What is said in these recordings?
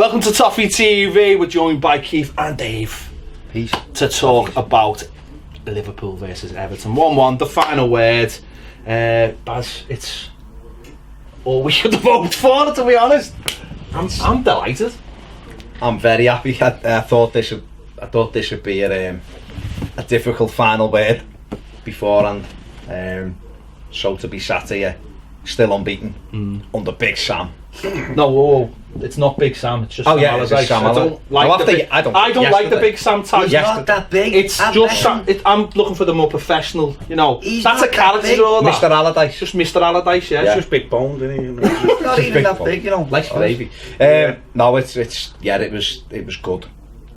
Welcome to Toffee TV. We're joined by Keith and Dave. Peace. To talk about Liverpool versus Everton. 1-1, the final word. Baz, it's all we should have voted for, to be honest. I'm delighted. I'm very happy. I thought this would be a difficult final word beforehand. So to be sat here, still unbeaten, under Big Sam. No, it's not Big Sam. It's just Sam Allardyce. It's Sam Allardyce. I don't like the Big Sam title. He's not that big. It's just I'm looking for the more professional. You know, that's a character draw. Mr. Allardyce. Just Mr. Allardyce. Yeah. It's just big boned, isn't he? He's not even that big, you know. Likes gravy. No, it was good.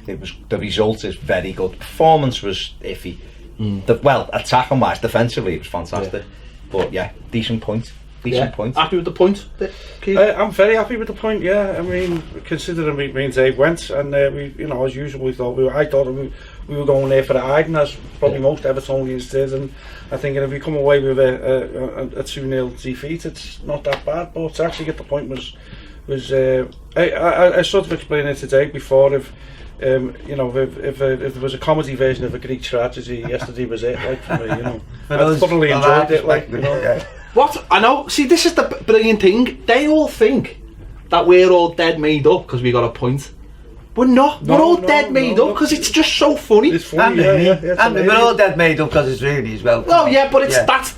The result is very good. Performance was iffy. Attacking wise, defensively it was fantastic. But yeah, decent point. Point. Happy with the point? I'm very happy with the point. Yeah, I mean, considering me and Dave went, and we, you know, as usual, I thought we were going there for the hiding, as probably most Evertonians did, and I think if we come away with a 2-0 defeat, it's not that bad. But to actually get the point was I sort of explained it today before. If there was a comedy version of a Greek tragedy, yesterday was it, like, for me, you know. I thoroughly enjoyed it, like, you know. Yeah. What? I know. See, this is the brilliant thing. They all think that we're all dead made up because we got a point. We're not. We're all dead made up because it's just so funny. It's funny, and we're all dead made up because it's really as well. Oh yeah, but that's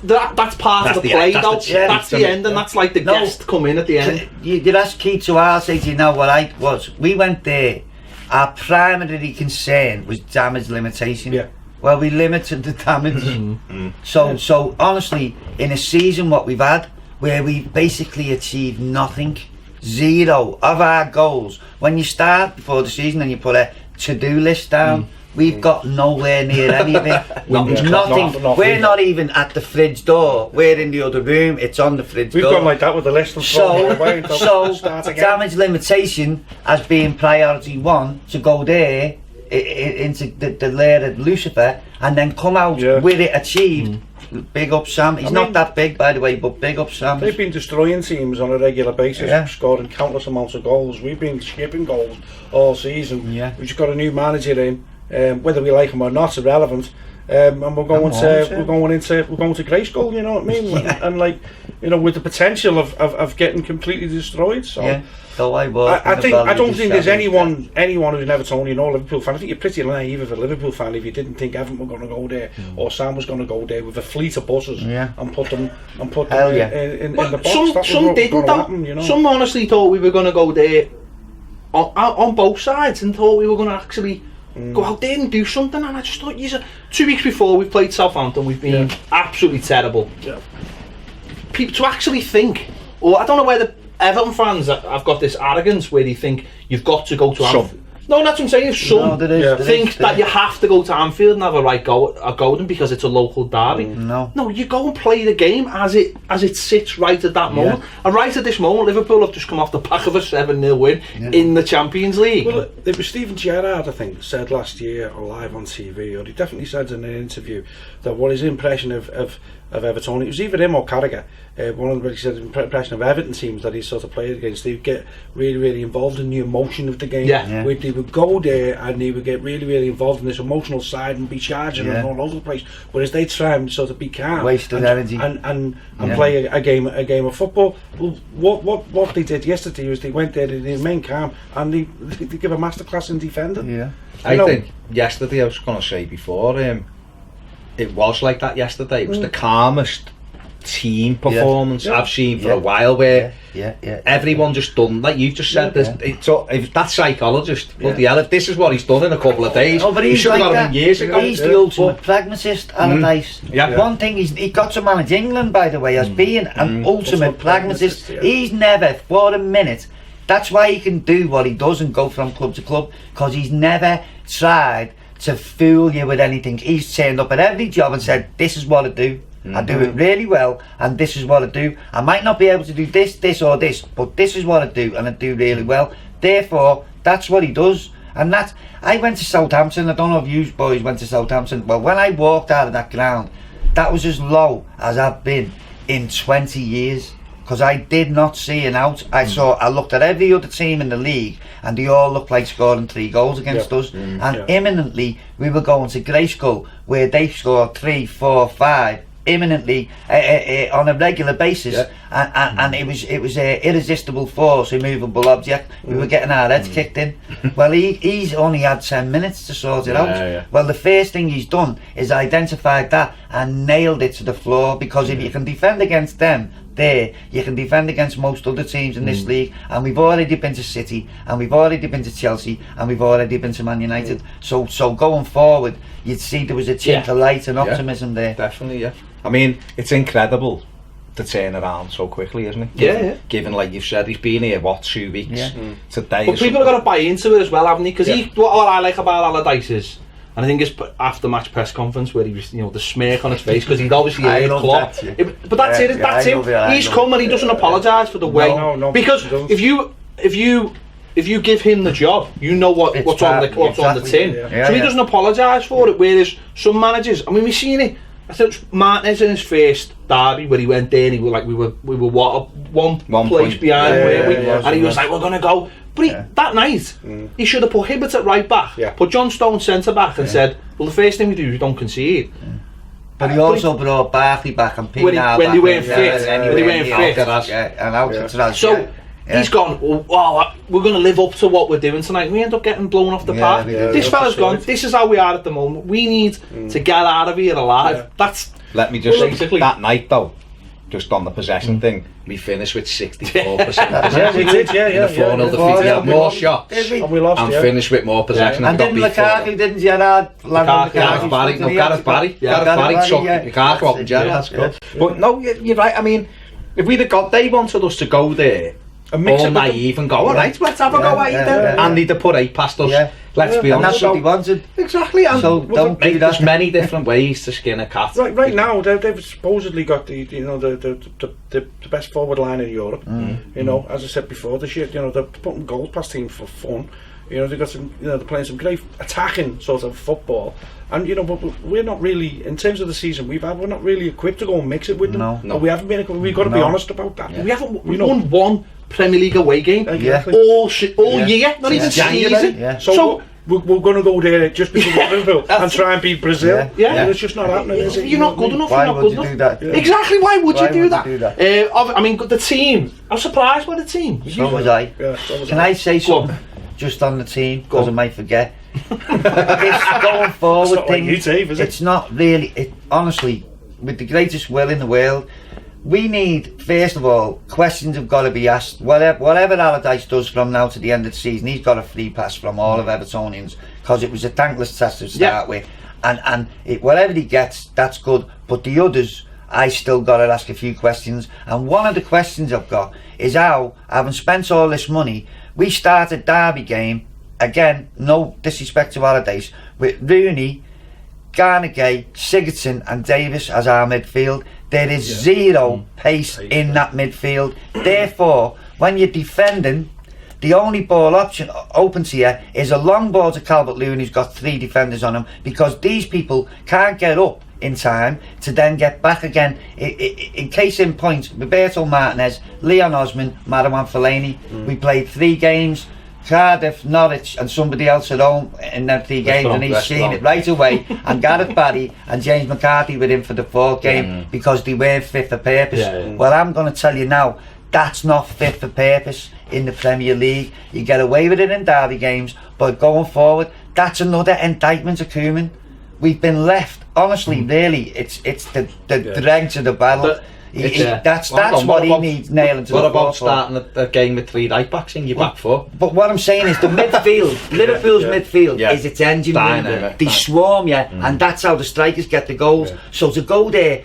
part of the play, though. That's the end, and that's like the guest come in at the end. You ask Keith, so I'll say to you now what I was. We went there. Our primary concern was damage limitation. Yeah. Well, we limited the damage. So honestly, in a season what we've had, where we basically achieved nothing, 0 of our goals. When you start before the season and you put a to-do list down, we've got nowhere near any of it. Nothing. We're not even at the fridge door. We're in the other room. It's on the fridge door. We've gone like that with the list. So damage limitation as being priority 1 to go there into the lair of Lucifer and then come out with it achieved. Big up Sam. He's not that big, by the way, but big up Sam. They've been destroying teams on a regular basis, scoring countless amounts of goals. We've been skipping goals all season. We've just got a new manager in, whether we like him or not, irrelevant. And we're going to Grayskull, you know what I mean? And like, you know, with the potential of getting completely destroyed. So I don't think there's anyone who's an Evertonian or Liverpool fan. I think you're pretty naive as a Liverpool fan if you didn't think Everton were going to go there or Sam was going to go there with a fleet of buses and put them in the box. Some didn't though. You know? Some honestly thought we were going to go there on both sides and thought we were going to actually go out there and do something. And I just thought, 2 weeks before we played Southampton, we've been absolutely terrible. People to actually think, or I don't know where the Everton fans have got this arrogance where they think you've got to go to Anfield. No, that's what I'm saying. If some think that you have to go to Anfield and have a right go at them because it's a local derby. No, you go and play the game as it sits right at that moment. And right at this moment, Liverpool have just come off the back of a 7-0 win in the Champions League. Well, it was Steven Gerrard, I think, said last year or live on TV, or he definitely said in an interview that what his impression of Everton, it was either him or Carragher, one of them really said impression of Everton teams that he sort of played against, they would get really, really involved in the emotion of the game. They would go there and they would get really, really involved in this emotional side and be charging and all over the place, whereas they try and sort of be calm, wasted energy and play a game of football. Well, what they did yesterday was they went there, they remained calm and they give a masterclass in defending. I think yesterday, I was going to say before, it was like that yesterday. It was the calmest team performance I've seen for a while, where everyone just done, like you've just said, if that psychologist, bloody hell, if this is what he's done in a couple of days, he should have got him years ago. He's the ultimate pragmatist, Allardyce. One thing, he got to manage England, by the way, as being an ultimate pragmatist. He's never, for a minute, that's why he can do what he does and go from club to club, because he's never tried to fool you with anything. He's turned up at every job and said, this is what I do. I do it really well, and this is what I do. I might not be able to do this or this, but this is what I do, and I do really well. Therefore, that's what he does. And I went to Southampton. I don't know if you boys went to Southampton. Well, when I walked out of that ground, that was as low as I've been in 20 years. because I did not see an out. I looked at every other team in the league, and they all looked like scoring 3 goals against us. And imminently, we were going to Grayskull, where they scored 3, 4, 5 imminently on a regular basis, and it was a irresistible force, immovable object. We were getting our heads kicked in. Well, he's only had 10 minutes to sort it out. Well, the first thing he's done is identified that and nailed it to the floor, because if you can defend against them you can defend against most other teams in this league, and we've already been to City, and we've already been to Chelsea, and we've already been to Man United. So going forward, you'd see there was a chink of light and optimism there. Definitely, yeah. I mean, it's incredible to turn around so quickly, isn't it? Given, like you've said, he's been here, 2 weeks? Today. But people have got to buy into it as well, haven't they? Because what I like about Allardyce is, and I think it's after match press conference where he was, the smirk on his face, because he'd obviously heard Klopp. But that's it. That's him. He's come and he doesn't apologise for the way. No, because if you give him the job, you know what's on the tin. So he doesn't apologise for it. Whereas some managers, I mean, we've seen it. I think Martinez in his first derby where he went there, and he was like, we were what, one place behind, and he was like, we're gonna go. But that night, he should have put Hibbert at right back, put John Stone centre back, and said, well, the first thing we do is we don't concede. But he also brought Barkley back and Pienaar back. When they weren't fit. So he's gone, we're going to live up to what we're doing tonight. We end up getting blown off the park. This fella's gone, this is how we are at the moment. We need to get out of here alive. That's Let me just say, that night though, just on the possession thing, we finished with 64% possession. We did, in the 4-0 defeat. We had more shots and we lost, and finished with more possession. And didn't Lukaku, didn't Gerrard land on Gareth Barry took Lukaku off and Gerrard scored. But no, you're right. I mean, if we'd have got, they wanted us to go there all naive and go, alright, let's have a go at it. And they'd have put 8 past us. Let's be honest. And that's what he wanted. Exactly. And so don't do that. There's many different ways to skin a cat. Right now, they've supposedly got the best forward line in Europe. As I said before, this year, they're putting goals past teams for fun. They've got some, they're playing some great attacking sort of football. And but we're not really, in terms of the season we're not really equipped to go and mix it with them. No. We haven't been. We've got to be honest about that. We haven't. We won one Premier League away game all year, not even season. So we're going to go there just because we're Liverpool and try and beat Brazil. And it's just not happening, is it? You're not good enough. Why would you do that? Exactly. Why would you do that? I mean, the team. I'm surprised by the team. So was I. Can I say something just on the team, because I might forget? This going forward thing, it's not really. Honestly, with the greatest will in the world, we need, first of all, questions have got to be asked. Whatever Allardyce does from now to the end of the season, he's got a free pass from all of Evertonians, because it was a thankless test to start with, and whatever he gets, that's good. But the others, I still got to ask a few questions, and one of the questions I've got is how, having spent all this money, we started derby game again. No disrespect to Allardyce, with Rooney, Garnegay, Sigurdsson and Davis as our midfield. There is zero pace in that midfield. Therefore, when you're defending, the only ball option open to you is a long ball to Calvert-Lewin, who's got 3 defenders on him, because these people can't get up in time to then get back again. In case in point, Roberto Martinez, Leon Osman, Marouane Fellaini. We played 3 games. Cardiff, Norwich and somebody else at home in them 3 games, and he's seen it right away. And Gareth Barry and James McCarthy were in for the 4th game because they weren't fit for purpose. Well, I'm going to tell you now, that's not fit for purpose in the Premier League. You get away with it in derby games, but going forward, that's another indictment of Koeman. We've been left, honestly, really, it's the dregs of the battle. That's what he needs nailing to the floor. What about starting a game with 3 right backs in your back 4? But what I'm saying is the midfield, Liverpool's midfield is its engine room. They swarm you, and that's how the strikers get the goals. So to go there,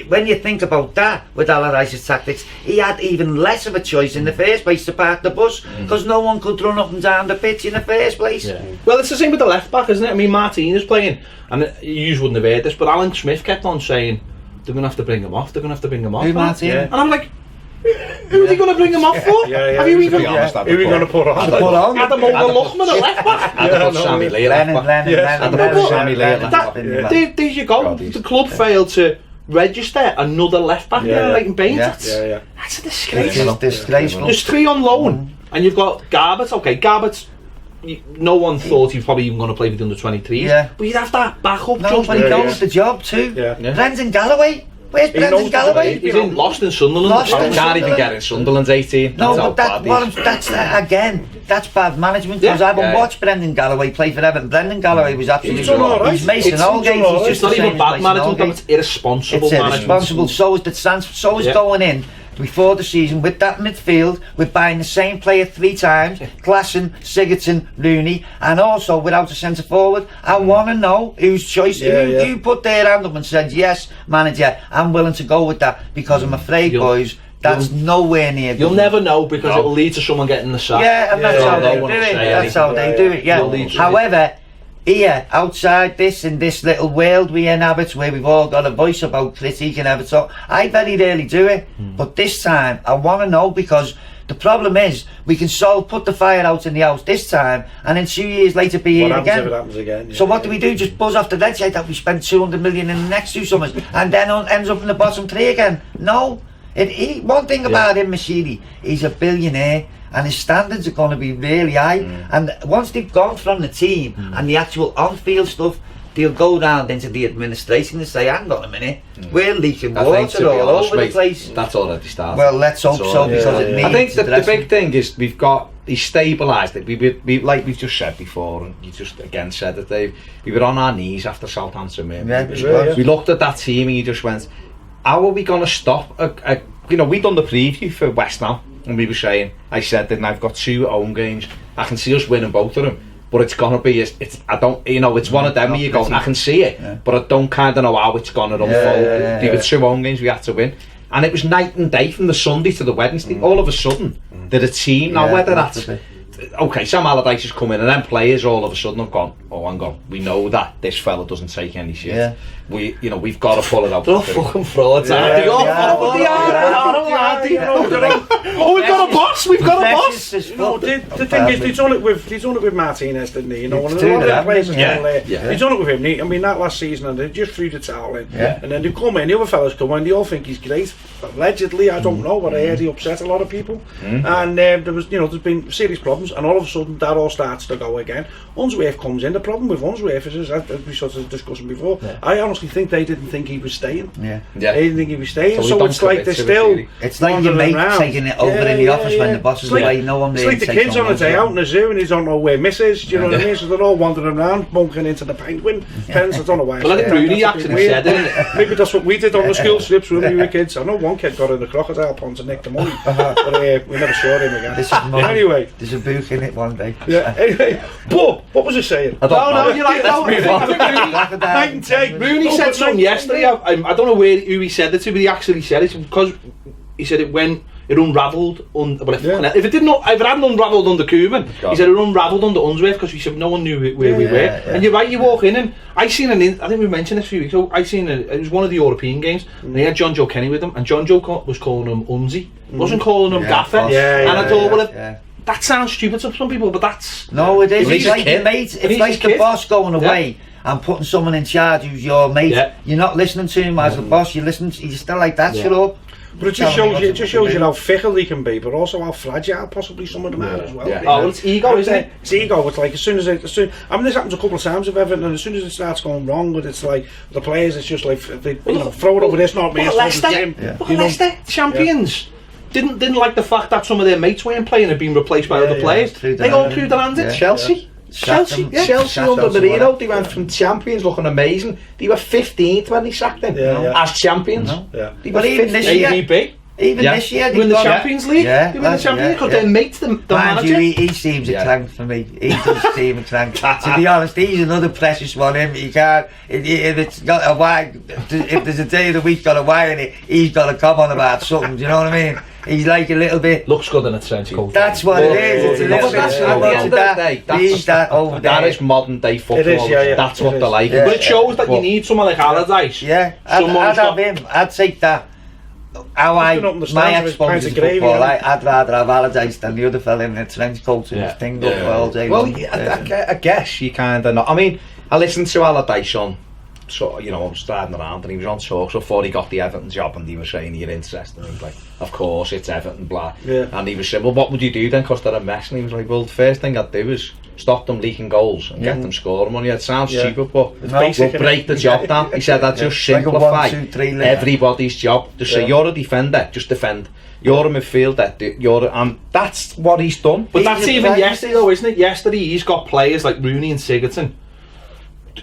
when you think about that with Allardyce's tactics, he had even less of a choice in the first place to park the bus, because no one could run up and down the pitch in the first place. Well, it's the same with the left back, isn't it? I mean, Martinez playing, and you wouldn't have heard this, but Alan Smith kept on saying, they're going to have to bring him off, they're going to have to bring him off. Who, Martin? And I'm like, who are they going to bring him off for? Have you even... Who are you going to put on? Adam Lochman at left back. I'd put Sammy Lee at left back. I'd put Sammy Lee at left back. There you go. The club failed to register another left back there, like in Baines. Yeah. That's a disgrace. It's disgraceful. There's 3 on loan, and you've got Garbett. Okay, Garbett's. No one thought he was probably even going to play with the under-23s. Yeah. But you'd have that backup. No, but he knows the job too. Brendan Galloway. Where's Brendan Galloway? He's lost in Sunderland. Can't even get in Sunderland's 18. No, but that's again. That's bad management. Because I haven't watched Brendan Galloway play for Everton. Brendan Galloway was absolutely. He's Mason Holgate. He's just not even bad management. It's irresponsible management. It's irresponsible. So is the transfer. So is going in. Before the season, with that midfield, we're buying the same player 3 times, Klassen, Sigurdsson, Rooney, and also without a centre forward. I want to know whose choice, who put their hand up and said, yes, manager, I'm willing to go with that, because I'm afraid, boys, that's nowhere near. You'll never know, because it will lead to someone getting the sack. Yeah, and that's how they do it. That's how they do it, However, here, outside this, in this little world we inhabit, where we've all got a voice about critique and everything, I very rarely do it. But this time, I want to know, because the problem is, we can put the fire out in the house this time, and then 2 years later be here again. What happens again? So what do? Just buzz off the red side that we spent 200 million in the next 2 summers, and then ends up in the bottom 3 again? No. One thing about him, Mashiri, he's a billionaire. And his standards are going to be really high. And once they've gone from the team and the actual on-field stuff, they'll go round into the administration and say, hang on a minute, we're leaking water all over the place. That's already started. Well, let's hope so, because it needs. I think the big thing is he's stabilised it. We like we've just said before, and you just again said it, Dave, we were on our knees after Southampton. We looked at that team and you just went, how are we going to stop? We done the preview for West Ham. And we were saying, I said that I've got 2 home games. I can see us winning both of them, but it's gonna be. It's one of them where you go, I can see it, but I don't kind of know how it's gonna unfold. There were 2 home games we had to win, and it was night and day from the Sunday to the Wednesday. All of a sudden, they're a team now. Whether that's okay, Sam Allardyce has come in, and then players all of a sudden have gone, hang on, we know that this fella doesn't take any shit. We've got to pull it out. They're all fucking frauds, aren't they? Oh, we've got a boss. The thing is, he's done it with Martinez, didn't he? One of the players is down there. He's done it with him. I mean, that last season, and they just threw the towel in, and then they come in. The other fellas come in. They all think he's great. Allegedly, I don't know, but I heard he upset a lot of people. And there was, there's been serious problems, and all of a sudden that all starts to go again. Unsworth comes in. The problem with Unsworth is, as we sort of discussed before, I honestly think they didn't think he was staying. They didn't think he was staying. So it's like they're still. It's like your mate taking it over in the office when the boss is away. No one. It's like the kids on a day out in the zoo and they don't know where Miss is. Do you know what I mean? So they're all wandering around, bunking into the penguin pens. I don't know why. Well, I think Rooney actually said it. Maybe that's what we did on the school trips when we were kids. I know one kid got in the crocodile pond and nicked the money, but we never saw him again. Anyway, there's a book in it one day. Anyway, but what was I saying? No, you're right. Rooney said something yesterday. I don't know who he said it to, but he actually said it because he said it when it unravelled. If it hadn't unravelled under Koeman, he said it unravelled under Unsworth because we said no one knew where we were. And you're right, you walk in and I think we mentioned this a few weeks ago. It was one of the European games and they had John Joe Kenny with him, and John Joe was calling him Unzi, wasn't calling him Gaffer. And I thought, that sounds stupid to some people, but that's... No, it is. It's like your mate. It's like the boss going away and putting someone in charge who's your mate. You're not listening to him as the boss. You're still like that. Shut up. But it just shows you how fickle they can be, but also how fragile possibly some of them are as well. Well, it's ego, isn't it? It's ego. It's like as soon, I mean, this happens a couple of times with Everton, and as soon as it starts going wrong, but it's like the players, it's just like they throw it over this, not me. Leicester champions. Didn't like the fact that some of their mates weren't playing and had been replaced by other players. They all threw their hands in. Chelsea under Mourinho, they went from champions looking amazing. They were 15th when they sacked them as champions. They were even this year, this year they win the Champions League. They win the Champions League because their mates, the manager. He seems a crank for me. He does seem a crank. To be honest, he's another precious one. He can't. If it's got a wire, if there's a day of the week got a wire in it, he's got to come on about something. Do you know what I mean? He's like a little bit. Looks good in a trench coat. That's what it is. It's a little bit. At the end of the day, that is modern day football. That's what they like. But it shows that you need someone like Allardyce. I'd have him. I'd take that. My exposure to football, I'd rather have Allardyce than the other fella in the trench coat and his thing up all day. Well, I guess you kind of not. I mean, I listened to Allardyce on so, you know, I was driving around and he was on talk so before he got the Everton job, and he was saying, you're interested, and he was like, of course it's Everton, blah. And he was saying, well, what would you do then, because they're a mess? And he was like, well, the first thing I'd do is stop them leaking goals and get them scoring money. It sounds stupid, but we'll break the job down. He said, I'd just simplify everybody's job. Just say, you're a defender, just defend. You're a midfielder, and that's what he's done. But that's even yesterday though, isn't it? Yesterday he's got players like Rooney and Sigurdsson.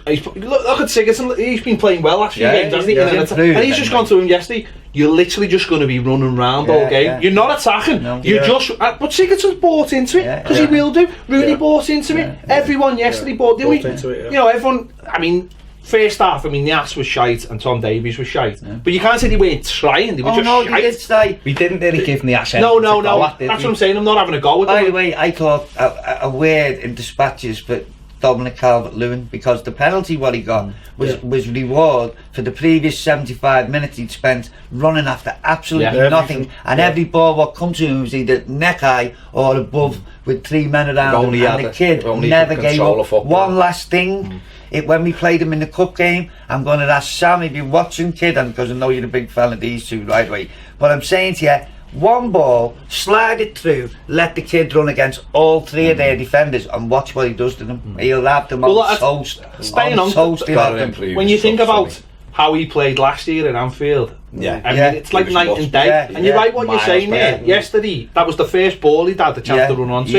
Look at Sigurdsson, he's been playing well last few games, hasn't he? And he's just gone to him yesterday. You're literally just going to be running around all game. You're not attacking. You're just. But Sigurdsson's bought into it because he will do. Rooney bought into it. Everyone yesterday bought into it. You know, everyone. I mean, first half, I mean, the ass was shite and Tom Davies was shite. But you can't say they weren't trying. They were just shite. They did say. We didn't really give them the ass. No. That's what I'm saying. I'm not having a go with them. By the way, I thought a word in dispatches for Dominic Calvert-Lewin, because the penalty what he got was reward for the previous 75 minutes he'd spent running after absolutely nothing, and every ball what come to him was either neck high or above with 3 men around him, and the kid never gave up. One last thing, when we played him in the cup game, I'm going to ask Sam if you're watching, kid, and because I know you're a big fan of these two right away, but I'm saying to you, one ball, slide it through, let the kid run against all 3 of their defenders and watch what he does to them. He'll have them on toast. Staying on toast, when you think about how he played last year in Anfield, I mean, it's like night and day. And you're right what you're saying there. Yesterday, that was the first ball he'd had the chance to run onto.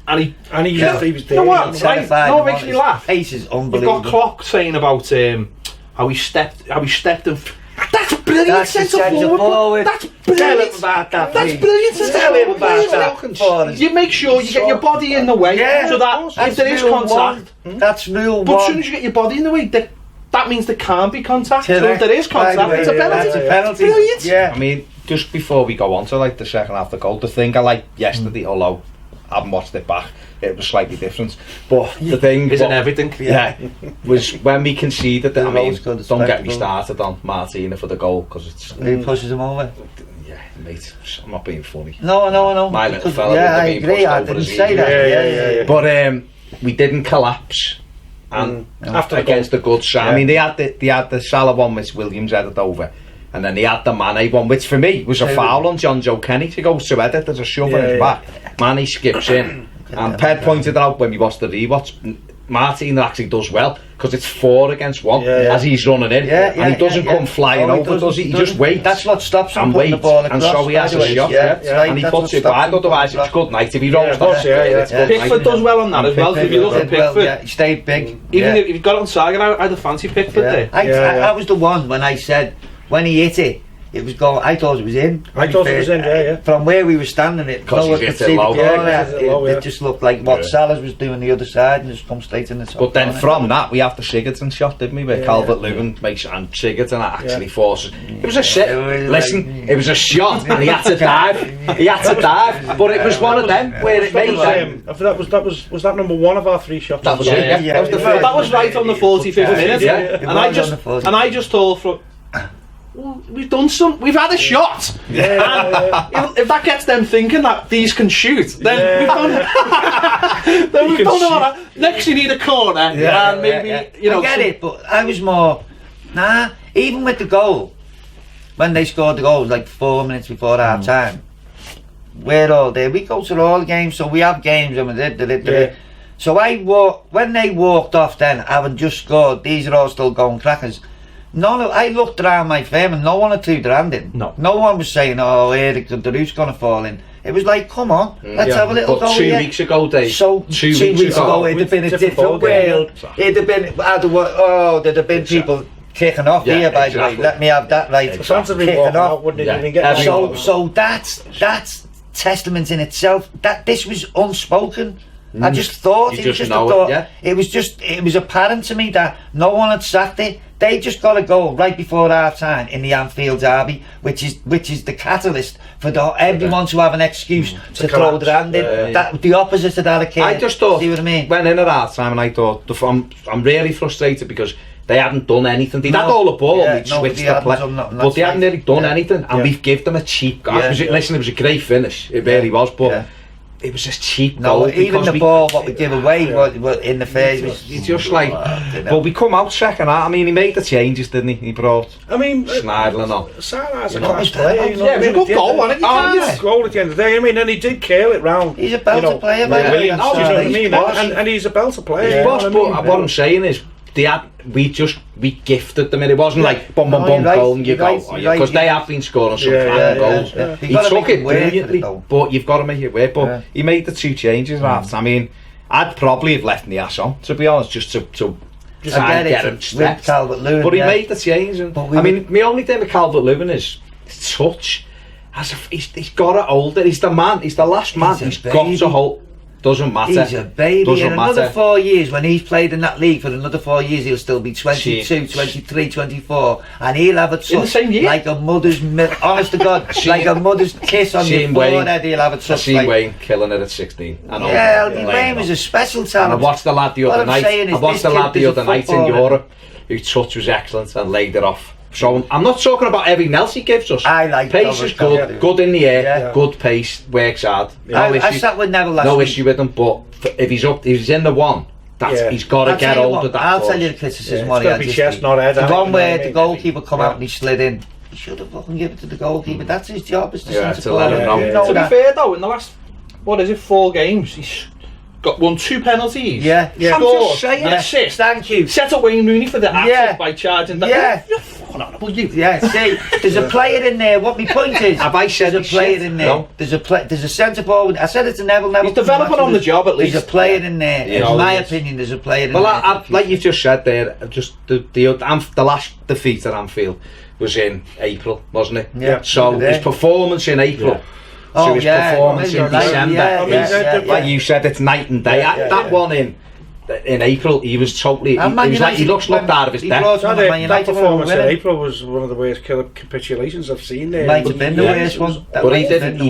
And he was there. You know what? No, it makes me laugh. Pace is unbelievable. You've got Klopp saying about how he stepped and. That's brilliant centre forward. That's brilliant. Tell him about that. That's brilliant centre forward. You make sure you get your body in the way so that if there is contact, that's rule 1. But as soon as you get your body in the way, that means there can't be contact. So if there is contact, it's a penalty. It's a penalty. Brilliant. Yeah. I mean, just before we go on to like the second half of the goal, the thing I liked yesterday, although I haven't watched it back, it was slightly different. But the thing isn't everything. Was when we conceded. I mean, don't get me started on Martina for the goal, because it's he pushes him over. Yeah, mate, I'm not being funny. No. My little fella would have been pushed over didn't say that. But we didn't collapse. And after against the good side, I mean, they had the Salah one which Williams headed over. And then he had the Mane one, which for me was a foul on John Joe Kenny. He goes to head it, there's a shove in his back. Mane skips in. And Ped pointed out when we watched the rewatch, Martin actually does well, because it's 4 against 1 as he's running in. And he doesn't come flying over, does he? He just waits. That's what stops him putting the ball across. And so he has a shot. And he puts it wide, otherwise it's good night. If he rolls Pickford does well on that as well. If you look at Pickford, he stayed big. Even if you've got it on Saga, I'd have fancied Pickford there. That was the one when I said, when he hit it, it was going. I thought it was in. I thought it was in, From where we were standing, it just looked like what Salah was doing the other side and just come straight in the top. But then from that, we have the Sigurdsson shot, didn't we? Where Calvert-Lewin makes and Sigurdsson actually forces. It was a shit. Listen, it was a shot, and he had to dive. But it was one of them where it made him. Was that number 1 of our 3 shots? That was it. That was right on the 45th minute. And I just thought from. Well, we've had a shot, and if that gets them thinking that these can shoot, then we've done all that. Next you need a corner, and maybe you know. I get it, but I was more even with the goal, when they scored the goal, like 4 minutes before half time, we're all there. We go to all the games, so we have games, and we did. So when they walked off, then having just scored, these are all still going crackers. I looked around my firm and no one had threw their hand in. No one was saying, oh, Eric, the roof's going to fall in. It was like, come on, let's have a little go. 2 weeks ago, Dave. So 2 weeks ago, it'd have been a different world. It'd have been, there'd have been people kicking off here, by the way. Let me have that right. Kicking off. So that's testament in itself. That this was unspoken. I just thought it was apparent to me that no one had sacked it. They just got to go right before half time in the Anfield derby, which is the catalyst for everyone to have an excuse to throw their hand in. The opposite of that occurred. I just thought, see what I mean? Went in at half time and I thought, I'm really frustrated because they hadn't done anything. They'd had all the ball and they'd switched the play, but they hadn't really done anything, and we've given them a cheap. Listen, it was a great finish, it really was, but it was just cheap No, goal. even the ball what we give away what in the face was It's just like, but we come out second half. I mean, he made the changes, didn't he? He brought Schneidler on. Sarah's a class player. Yeah, it was a good goal, wasn't it? Good goal at the end of the day. I mean, and he did curl it round. He's a belter player, mate. Williams, you know what I mean? And he's a belter player. He was, but what I'm saying is, we gifted them, and it wasn't like boom, boom, boom, goal, and you go, because they have been scoring some cracking goals. He took it brilliantly, but you've got to make it work. But he made the 2 changes after. I mean, I'd probably have left the ass on, to be honest, just to try and get him stepped. But he made the change. And I mean, my only thing with Calvert-Lewin is his touch. He's got it older. He's the man. He's the last man. He's got to hold. Doesn't matter. He's a baby. In another 4 years, when he's played in that league for another 4 years, he'll still be 22, 23, 24, and he'll have it in the same year, like a mother's honest to God, like a mother's kiss on your forehead. He'll have it such. See Wayne killing it at 16. Yeah, Wayne was a special talent. And I watched the lad the other night. In Europe, whose touch was excellent and laid it off. So I'm not talking about every else he gives us. I like pace is good, good in the air, good pace, works hard. I sat with Neville last week. No issue with him, but if he's in the one, he's got to get hold of that. I'll tell you the criticism. It's got to be chest, not head. The one where the goalkeeper come out and he slid in. He should have fucking given it to the goalkeeper. That's his job, is to let him know. To be fair though, in the last 4 games, he's won 2 penalties. Scored an assist. Thank you. Set up Wayne Rooney for the assist by charging that. You're fucking honourable, you. See, there's a player in there. What my point is, have I said there's a player in there. No. There's a centre forward. I said it to Neville. He's developing on the job at least. There's a player in there. In my opinion, there's a player in there. Well, like you just said there, just the last defeat at Anfield was in April, wasn't it? Yeah. So his performance in April. So his performance in December, like you said, it's night and day. That one in April, he was totally. He was like he looked out of his depth. That performance in April was one of the worst capitulations I've seen there. Might have been the worst one. But he didn't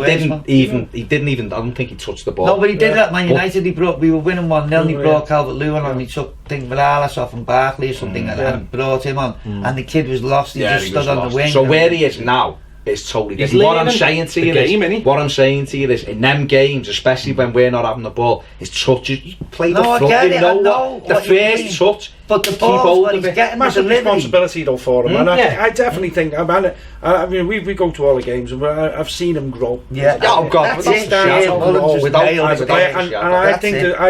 even. I don't think he touched the ball. No, but he did at Man United. We were winning 1-0. He brought Calvert-Lewin on. He took Morales off and Barkley or something and brought him on. And the kid was lost. He just stood on the wing. So where he is now. It's totally different. What I'm saying to you is, in them games, especially when we're not having the ball, his touches. You play the front, you know the first touch. But the ball, when he's getting massive responsibility though for him, and I definitely think. I mean, we go to all the games, and I've seen him grow. Yeah. Oh God, I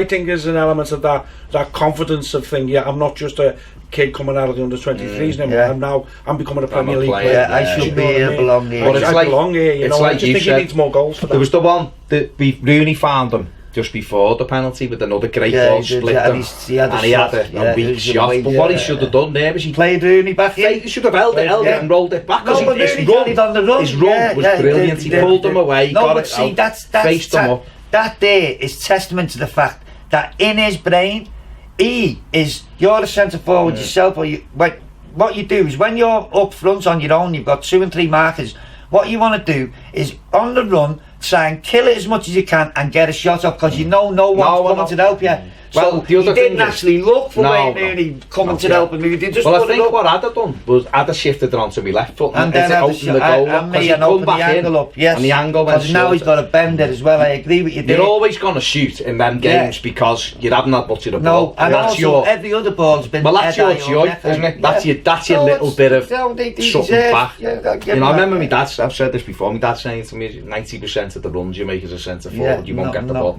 think there's an element of that confidence of thing. Yeah, I'm not just a kid coming out of the under-23s anymore. I'm becoming a Premier League player. I should be here, belong here. I belong here, you know. I just think he needs more goals for that. There was the one that Rooney found him just before the penalty with another great ball, split them, and he had a weak shot. But what he should have done there was he played Rooney back in. He should have held it and rolled it back. No, but his run was brilliant. He pulled them away, got it out, faced them up. That there is testament to the fact that in his brain, you're the centre forward yourself, what you do is when you're up front on your own, you've got 2 and 3 markers. What you want to do is on the run, try and kill it as much as you can and get a shot off, because you know no one's coming to help you. Well, so he didn't actually look for Wayne Rooney coming to help him. He just I think what I'd have done was I'd have shifted it onto my left foot and then opened the goal up, because he come back in and the angle went short. Now he's got to bend it as well. I agree with you there. You're always going to shoot in them games because you haven't had much of the ball. No, and also every other ball's been. Well, that's your joy, isn't it? That's your little bit of something back. You know, I remember my dad. I've said this before. My dad saying to me, 90% of the runs you make as a centre forward, you won't get the ball.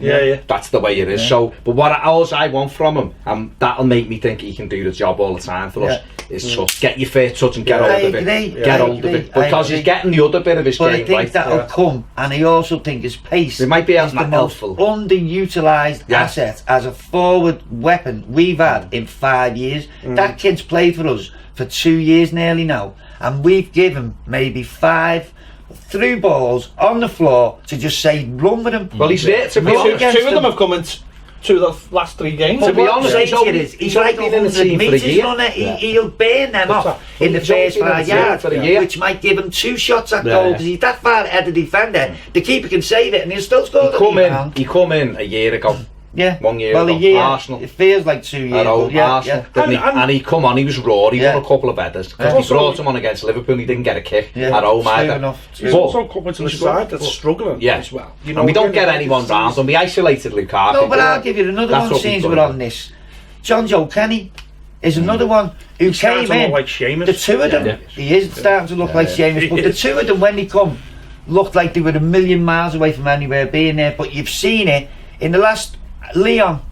That's the way it is. So, but what I want from him, and that'll make me think he can do the job all the time for us, is touch. Get your first touch and get hold of it. Get hold of it, because he's getting the other bit of his game right. But I think that'll come, and I also think his pace might be is the most underutilised asset as a forward weapon we've had in 5 years. That kid's played for us for 2 years nearly now, and we've given maybe 5 through balls on the floor to just say run with him. Well, he's there to be honest. 2 of them have come in 2 of the last 3 games. To be honest, he's like 100 metres runner. He'll burn them off in the first 5 yards, which might give him 2 shots at goal, because he's that far ahead of the defender. The keeper can save it and he'll still score. He come in a year ago. Yeah. 1 year well, ago. a year. Arsenal. It feels like 2 years. At home, Yeah, Arsenal. yeah. Didn't he? And he come on, he was raw, he won a couple of headers. Because Yeah. he brought him on against Liverpool, he didn't get a kick Yeah. at home Fair either. enough. He's also coming to the side that's struggling as well. You know, and we don't get anyone round him. We isolated Lukaku. No, but I'll give you another That's one what since we've we're done. on this. John Joe Kenny is another one who starting came to in. look like Seamus. The two of them, Yeah. he is starting to look like Seamus, but the two of them, when they come, looked like they were a million miles away from anywhere being there. But you've seen it in the last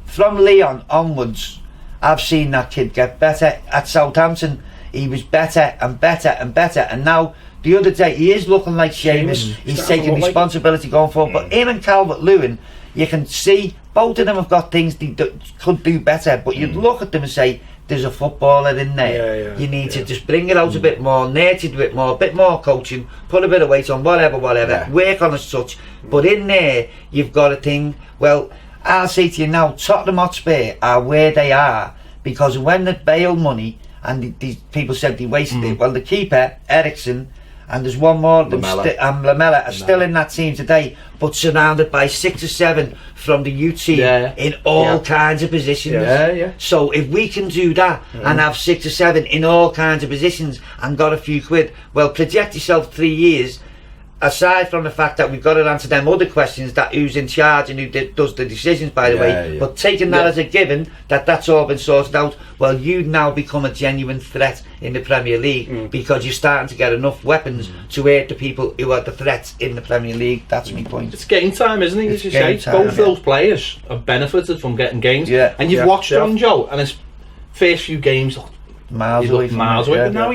from Leon onwards. I've seen that kid get better. At Southampton, he was better and better and better, and now the other day he is looking like Seamus. He's taking responsibility going forward. But him and Calvert-Lewin, you can see both of them have got things they could do better. But you'd look at them and say, there's a footballer in there. You need to just bring it out a bit more, nurture a bit more coaching, put a bit of weight on, whatever, work on as such. But in there, you've got to think, well, I'll say to you now, Tottenham Hotspur are where they are because when the bail money, and these people said they wasted it, well, the keeper, Ericsson, and there's one more of them, Lamella, are still in that team today, but surrounded by 6 or 7 from the youth team in all kinds of positions. So if we can do that and have 6 or 7 in all kinds of positions and got a few quid, well, project yourself 3 years. Aside from the fact that we've got to answer them other questions, that who's in charge and who does the decisions, by the way, but taking that as a given, that's all been sorted out, well, you now become a genuine threat in the Premier League because you're starting to get enough weapons to hurt the people who are the threats in the Premier League. That's my point. It's game time, isn't it? As you say, both those players have benefited from getting games. And you've watched John Joe, and his first few games miles away, but now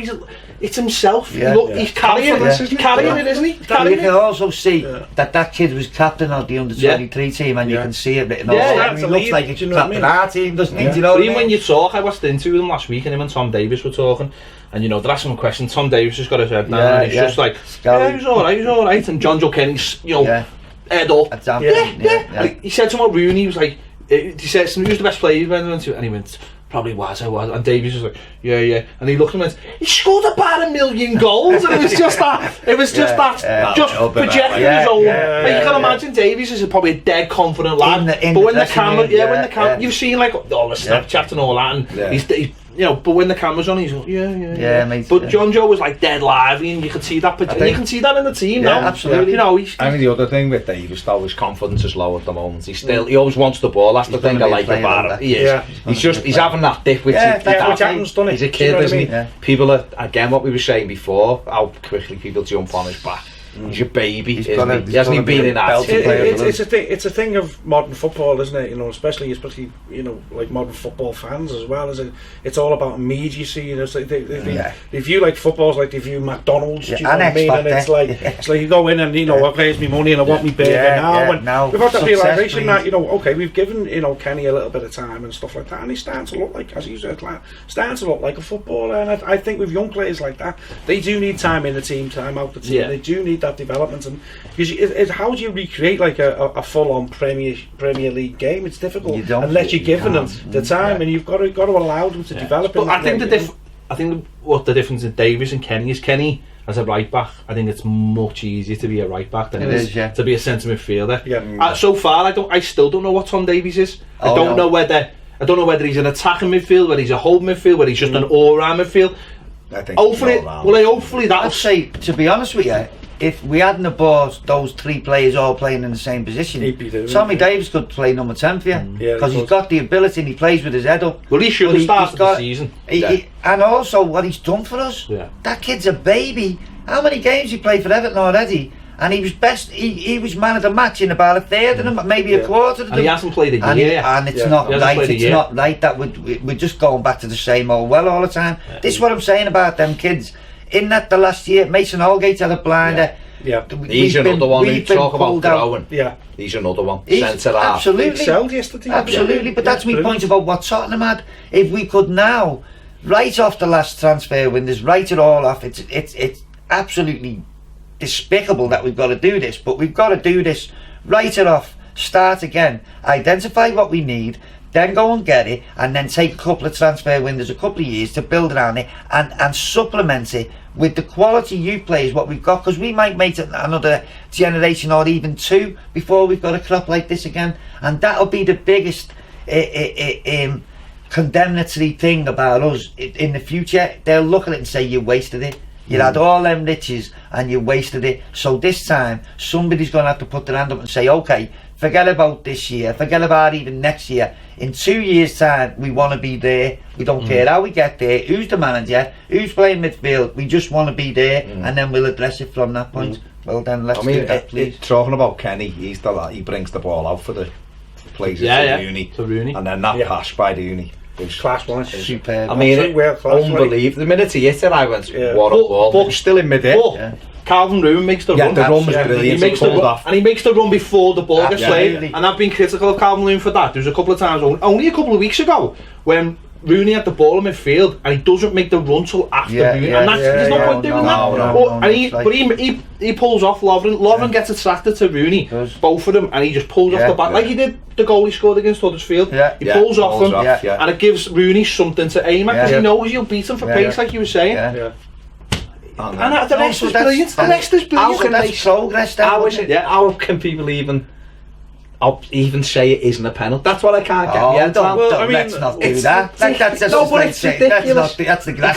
it's himself. He's carrying it, isn't he? You can also see that kid was captain of the under-23 team, and you can see it written all over. He looks like a captain of our team, doesn't he? Do you know what I mean? When you talk, I watched into them last week, and him and Tom Davies were talking, and they're asking him a question. Tom Davies has got his head down, and he's just like, he's all right, and John Joe Kenny's, head up. He said to him about Rooney, he was like, he said, who's the best player you've ever been to? And he went, probably was, and Davies was like, and he looked at him and went, he scored about 1 million goals, and it was just that, projecting his own. Like, you can imagine Davies is probably a dead confident lad, but when the camera, you've seen like all the Snapchat and all that, and he's but when the camera's on, he's like, mate. But John Joe was like dead lively, and you could see that. And you can see that in the team now. Absolutely. I mean, the other thing with Davies, though, his confidence is low at the moment. He always wants the ball. That's the thing I like about him. He is. He's having that dip, which happens. He's a kid, isn't he? People are, again, what we were saying before, how quickly people jump on his back. He's a baby. He hasn't been in that. It's a thing of modern football, isn't it? Especially like modern football fans as well. It's all about immediacy. It's like they view like footballs like they view McDonald's. Do you know what I mean? And it's like you go in and I pays me money and I want me burger now. We've had that realisation that okay, we've given Kenny a little bit of time and stuff like that, and he's starting to look like, as you said, like a footballer. And I think with young players like that, they do need time in the team, time out the team. They do need that development, and because how do you recreate like a full-on Premier League game? It's difficult unless you're giving them the time, and you've got to allow them to develop. But I think what the difference in Davies and Kenny is, Kenny as a right back, I think it's much easier to be a right back than it is to be a centre midfielder. So far, I still don't know what Tom Davies is. I don't know whether he's an attacking midfield, whether he's a hold midfield, whether he's just an all-round midfield. I think hopefully that'll. I'd say, to be honest with you, if we hadn't bought those 3 players all playing in the same position, Tommy Davies could play number 10 for you because he's got the ability and he plays with his head up. Well, he should have started the season. And also what he's done for us. That kid's a baby. How many games he played for Everton already? And he was best. He was man of the match in about a third of them, maybe a quarter of them. And he hasn't played a year. And it's not right. It's not right that we're just going back to the same old well all the time. This is what I'm saying about them kids. In that the last year, Mason Holgate had a blinder. He's another one. We talk about growing. He's another one. Centre half. Absolutely. Excelled yesterday. Absolutely. But that's my point about what Tottenham had. If we could now, right off the last transfer windows, write it all off. It's absolutely despicable that we've got to do this, but we've got to do this. Write it off. Start again. Identify what we need. then go and get it, and then take a couple of transfer windows, a couple of years to build around it, and supplement it with the quality youth players what we've got, because we might make it another generation or even two before we've got a crop like this again, and that'll be the biggest condemnatory thing about us in the future. They'll look at it and say, you wasted it. You had all them riches and you wasted it. So this time somebody's going to have to put their hand up and say, okay, forget about this year, forget about even next year. In 2 years time we want to be there. We don't care how we get there, who's the manager, who's playing midfield, we just want to be there, and then we'll address it from that point. Well then, let's do that, please. Talking about Kenny, he brings the ball out for the players to Rooney, and then that pass by the Rooney was class one. Superb. I mean, unbelievable. The minute he hit it, I went, what a ball. But still in mid-air. Calvin-Lewin makes the run. The run was brilliant. He makes the run, and he makes the run before the ball gets played. And I've been critical of Calvin-Lewin for that. There's a couple of times, only a couple of weeks ago, when Rooney had the ball in midfield and he doesn't make the run till after Rooney, and there's no point doing that. But he pulls off Lovren. Lovren gets attracted to Rooney, both of them, and he just pulls off the back like he did the goal he scored against Huddersfield. He pulls off him, and it gives Rooney something to aim at, because he knows he'll beat him for pace, like you were saying. And the rest is brilliant. The rest is brilliant. How can they progress that? How can people even say it isn't a penalty? That's what I can't get. Let's not do that. That's ridiculous. That's the grass.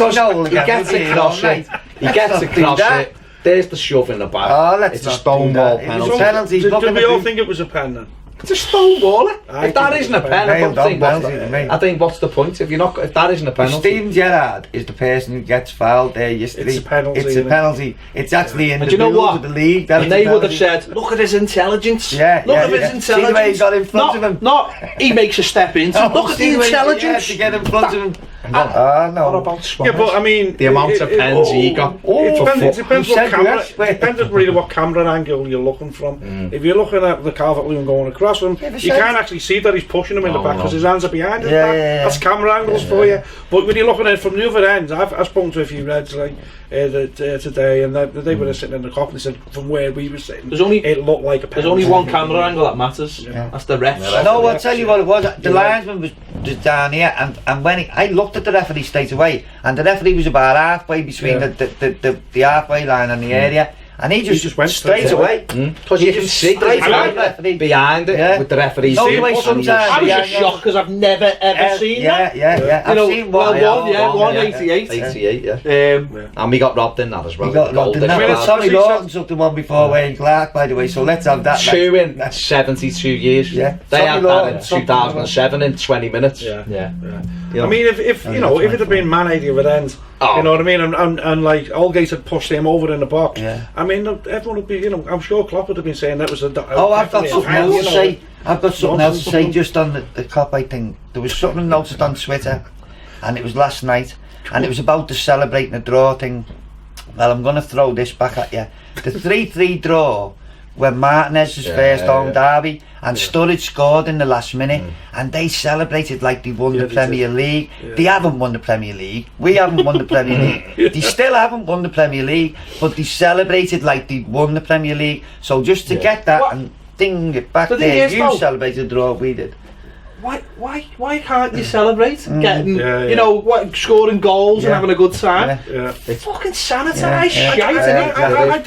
He gets across it. There's the shove in the back. It's a stonewall penalty. Do we all think it was a pen then? It's a stonewall. If that isn't a penalty, I think what's the point? If that isn't a penalty, Steven Gerrard is the person who gets fouled there yesterday. It's a penalty. It's a penalty. It's actually in the rules of the league. And they would have said, "Look at his intelligence. Look at his intelligence. See the way he got in front of him. Not he makes a step into. Look at the intelligence to get in front of him." No. What about Suarez? Yeah, but I mean, the amount of pens he got. It depends what camera. It depends really what camera angle you're looking from. If you're looking at the Calvert-Lewin going across him, you can't actually see that he's pushing him in the back because his hands are behind his back. That's camera angles for you. But when you're looking at it from the other end, I've spoken to a few Reds today, and they were sitting in the cop and they said from where we were sitting, it looked like a penalty. There's only one camera angle that matters. That's the ref. No, I'll tell you what it was. The linesman was down here, and when I looked at the referee straight away, and the referee was about halfway between the halfway line and the area, and he just went straight away. Because you can see behind it with the referee. No way sometimes. I was just shocked because I've never ever seen that. I've seen one. One 88. And we got robbed in that as well. We got robbed in that. Tommy Lawton took the one before Wayne Clark, by the way, so let's have that. 2 in 72 years. They had that in 2007 in 20 minutes. I mean, if it had been Mane the other end, you know what I mean, and like Aldgate had pushed him over in the box, I mean, everyone would be, I'm sure Klopp would have been saying that was a. I've got something else to say. I've got something else to say just on the Klopp thing. There was something noticed on Twitter, and it was last night, and it was about the celebrating the draw thing. Well, I'm going to throw this back at you. The 3-3 draw when Martinez's first home derby, and Sturridge scored in the last minute, and they celebrated like they won the Premier League. They haven't won the Premier League. We haven't won the Premier League. They still haven't won the Premier League, but they celebrated like they won the Premier League. So just to get that and ding it back there, you celebrated the draw, we did. Why can't you celebrate getting scoring goals and having a good time? It's fucking sanitized shite.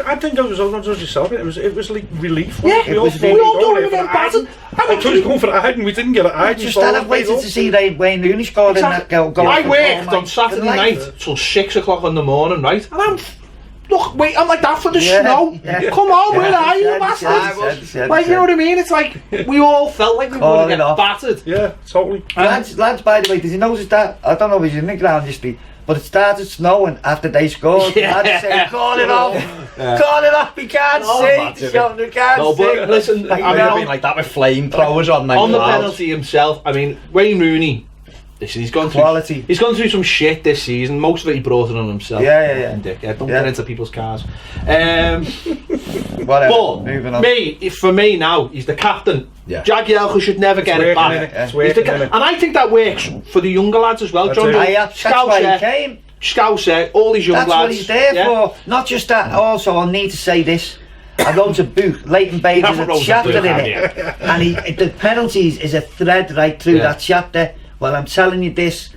I think it was not just yourself. It was like relief. We all don't even battered. I was going for Aiden. We didn't get it. I just had waited to see Wayne Rooney scored in that goal. I worked on Saturday night till 6 o'clock in the morning, right? And I'm like that for the snow. Come on, where are you, bastards? Like, you know what I mean? It's like we all felt like we were going to get battered. Yeah, totally. Lads, by the way, did you notice that? I don't know if it was in the ground yesterday, but it started snowing after they scored. I just said, call it off. Call it off. We can't see. We can't see. But listen, I've been like that with flamethrowers on the penalty himself. I mean, Wayne Rooney. Listen, he's gone through some shit this season. Most of it he brought it on himself. Don't get into people's cars. Whatever. But moving on. For me now, he's the captain. Jagielka should never get it back. And I think that works for the younger lads as well. John, that's why he came. Scouser, all these young lads. That's what he's there for. Not just that. Also, I need to say this. I wrote a book, Leighton Baines, there's a chapter in it, and the penalties is a thread right through that chapter. Well, I'm telling you this,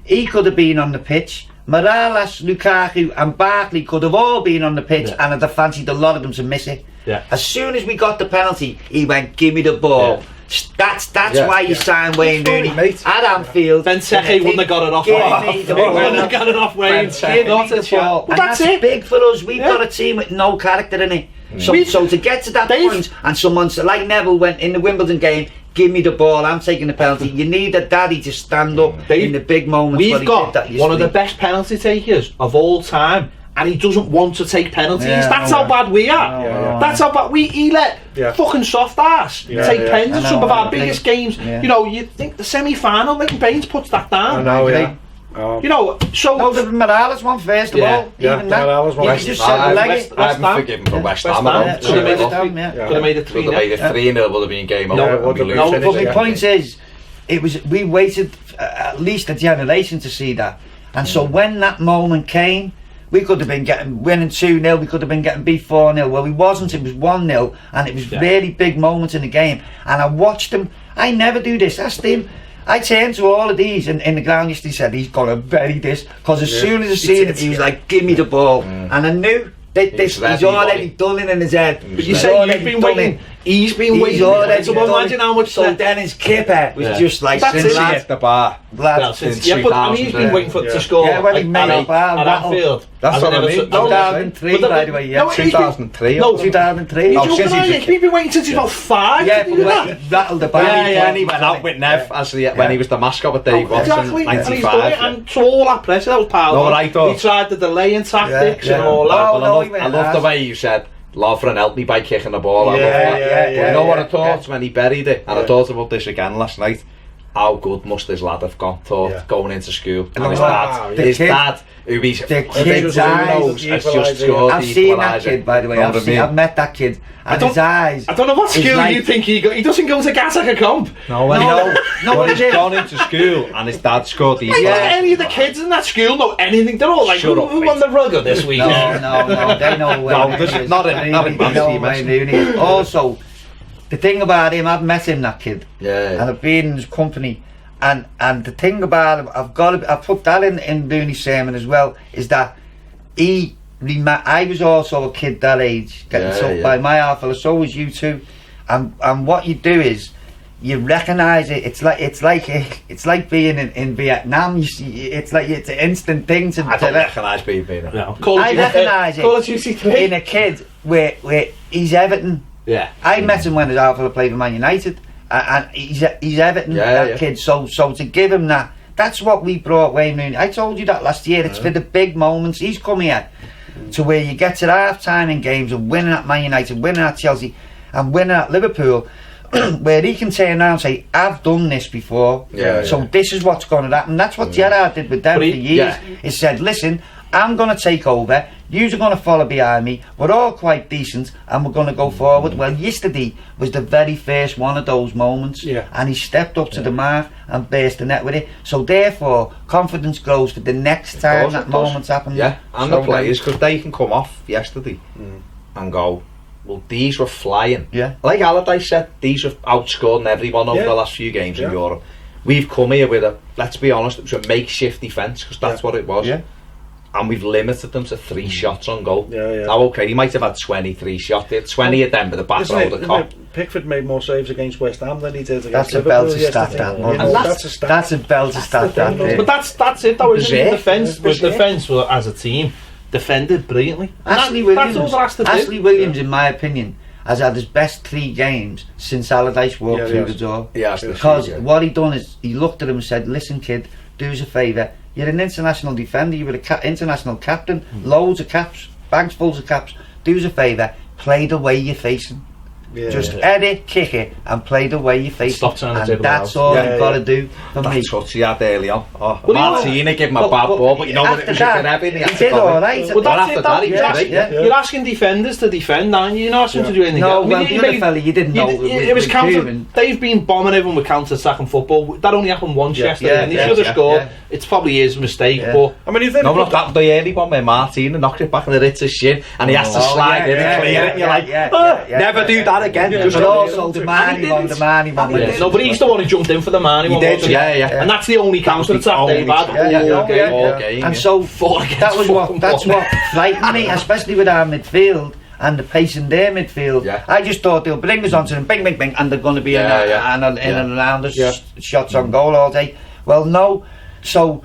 he could have been on the pitch. Morales, Lukaku and Barkley could have all been on the pitch, and I'd have fancied a lot of them to miss it. As soon as we got the penalty, he went, give me the ball. That's why you signed Wayne Rooney at Anfield. Benteke wouldn't have got it off. He wouldn't have got it off Wayne. And that's big for us. We've got a team with no character in it. So to get to that point, and someone like Neville went in the Wimbledon game, give me the ball, I'm taking the penalty. You need a daddy to stand up in the big moments. We've got one of the best penalty takers of all time, and he doesn't want to take penalties. That's how bad we are. That's how bad he let fucking soft ass take pens in some of our biggest games. You know, you think the semi-final, Leighton Baines puts that down. You know, so no, the Morales one first of all. Even that, Morales one. You just said the leg. I haven't forgiven for West Ham. Could have made it 3-0. Would have made it 3-0. Would have been game over. No, but my point is, we waited at least a generation to see that, and so when that moment came, we could have been winning 2-0. We could have been getting beat 4-0. Well, we wasn't. It was 1-0, and it was really big moments in the game. And I watched him. I never do this. Asked him. I turned to all of these in the ground yesterday, said he's got to bury this, because as soon as I seen it, he was like, give me the ball. And I knew that he's already done it in his head. But you say you've been waiting. He's been waiting. So imagine how much. So then his kipper was just like, since he hit the bar. Since but I mean, he's been waiting for to score. Yeah, when he made the bar at Anfield. That's what I mean. 2003, by the way. Yeah, 2003. No, 2003. He's been waiting since he was about 5. Yeah, but he rattled the bar. Yeah, and he went out with Nev when he was the mascot with Dave Watson in 95. And to all that pressure that was piled on, he tried the delaying tactics and all that. I love the way you said, Lovren helped me by kicking the ball. I love that. You know what I thought when he buried it, and I thought about this again last night. How good must his lad have got going into school? And his dad, who he's has just scored. I've seen that kid, by the way. I've met that kid, and his eyes. I don't know what school you think he got. He doesn't go to Gattaca Comp. No, he's gone into school, and his dad scored these. Any of the kids in that school know anything? They're all like, who won the rugger this week? No, they know Wayne. Not in Wayne Rooney. Also, the thing about him, I've met him, that kid, and I've been in his company, and the thing about him, I put that in Rooney's sermon as well, is that I was also a kid that age, getting took by my half fella, so was you too, and what you do is you recognise it. It's like being in Vietnam. You see, it's like it's an instant thing to. I don't recognise being Vietnam. No. I recognise it in a kid where he's Everton. Yeah, I met him when his half played for Man United, and he's Everton, kid. So to give him that's what we brought Wayne Rooney. I told you that last year. It's for the big moments. He's come here to where you get to half time in games and winning at Man United, winning at Chelsea, and winning at Liverpool, where he can turn around and say, "I've done this before." So this is what's going to happen. That's what Gerrard did with them for years. He said, "Listen, I'm going to take over. Yous are going to follow behind me. We're all quite decent, and we're going to go forward." Well, yesterday was the very first one of those moments, and he stepped up to the mark and burst the net with it. So therefore, confidence grows for the next time that moment's happened. Yeah, and the players, because they can come off yesterday and go, well, these were flying. Yeah, like Allardyce said, these have outscored everyone over the last few games in Europe. We've come here with let's be honest, it was a makeshift defence, because that's what it was. And we've limited them to 3 shots on goal. Now, okay, he might have had 23 shots. He had 20 of them with the back row of the cop. Pickford made more saves against West Ham than he did against Liverpool. That's a belter stat, that. That's a belter stat, that. But that's it, though, isn't it? Defence, as a team, defended brilliantly. Ashley Williams, in my opinion, has had his best 3 games since Allardyce walked through the door. Because what he done is, he looked at him and said, "Listen, kid, do us a favour. You're an international defender, you're an international captain, loads of caps, bags full of caps. Do us a favour, play the way you're facing. Just head it, kick it, and play the way you face Stop it. trying to And dribble that's out. all you've got to do for me. That's touch he had early on. Well, Martina gave him a bad ball, but you know what it was going to be. He did alright. Well, that's after it. that, he was great. You're asking defenders to defend, aren't you? You're not asking to do anything. No, I mean, well, the other fella, you didn't know. It was counter. They've been bombing everyone with counter-attacking football. That only happened once yesterday, and he should have scored. It's probably his mistake, but I mean, if they no, not that the early one where Martina knocked it back and it hits his shin, and he has to slide in and clear it. And you're like, never do that again. But also the Marnie one. No, but he's the one who jumped in for the Marnie one. He did, yeah. And that's the only counter-attack they've had all game. And so that's what frightened me, especially with our midfield and the pace in their midfield. I just thought they'll bring us onto them, bing, bing, bing, and they're going to be in and around us, shots on goal all day. Well, no. So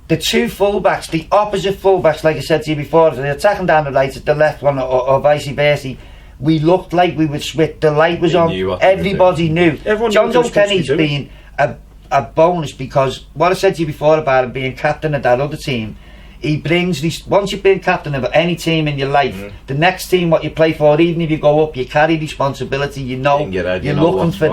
the two fullbacks, the opposite fullbacks, like I said to you before, they're attacking down the right, the left one, or vice versa. We looked like we would switch. The light was on. Everybody knew. John O'Kenny's been a bonus, because what I said to you before about him being captain of that other team, he brings these. Once you've been captain of any team in your life, the next team what you play for, even if you go up, you carry responsibility. You know, you're looking for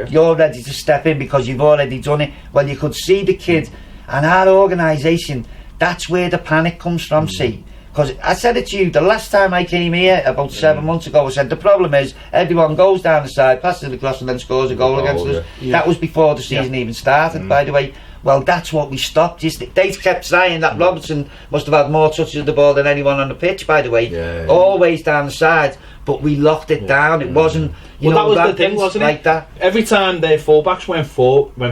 you're ready to step in because you've already done it. Well, you could see the kid and our organisation. That's where the panic comes from. See. Because I said it to you the last time I came here about 7 months ago. I said the problem is everyone goes down the side, passes it across, and then scores a goal against us. That was before the season even started, by the way. Well, that's what we stopped. They kept saying that Robertson must have had more touches of the ball than anyone on the pitch, by the way. Always down the side, but we locked it down. It wasn't, you know, that was the thing, wasn't like it? That. Every time their fullbacks went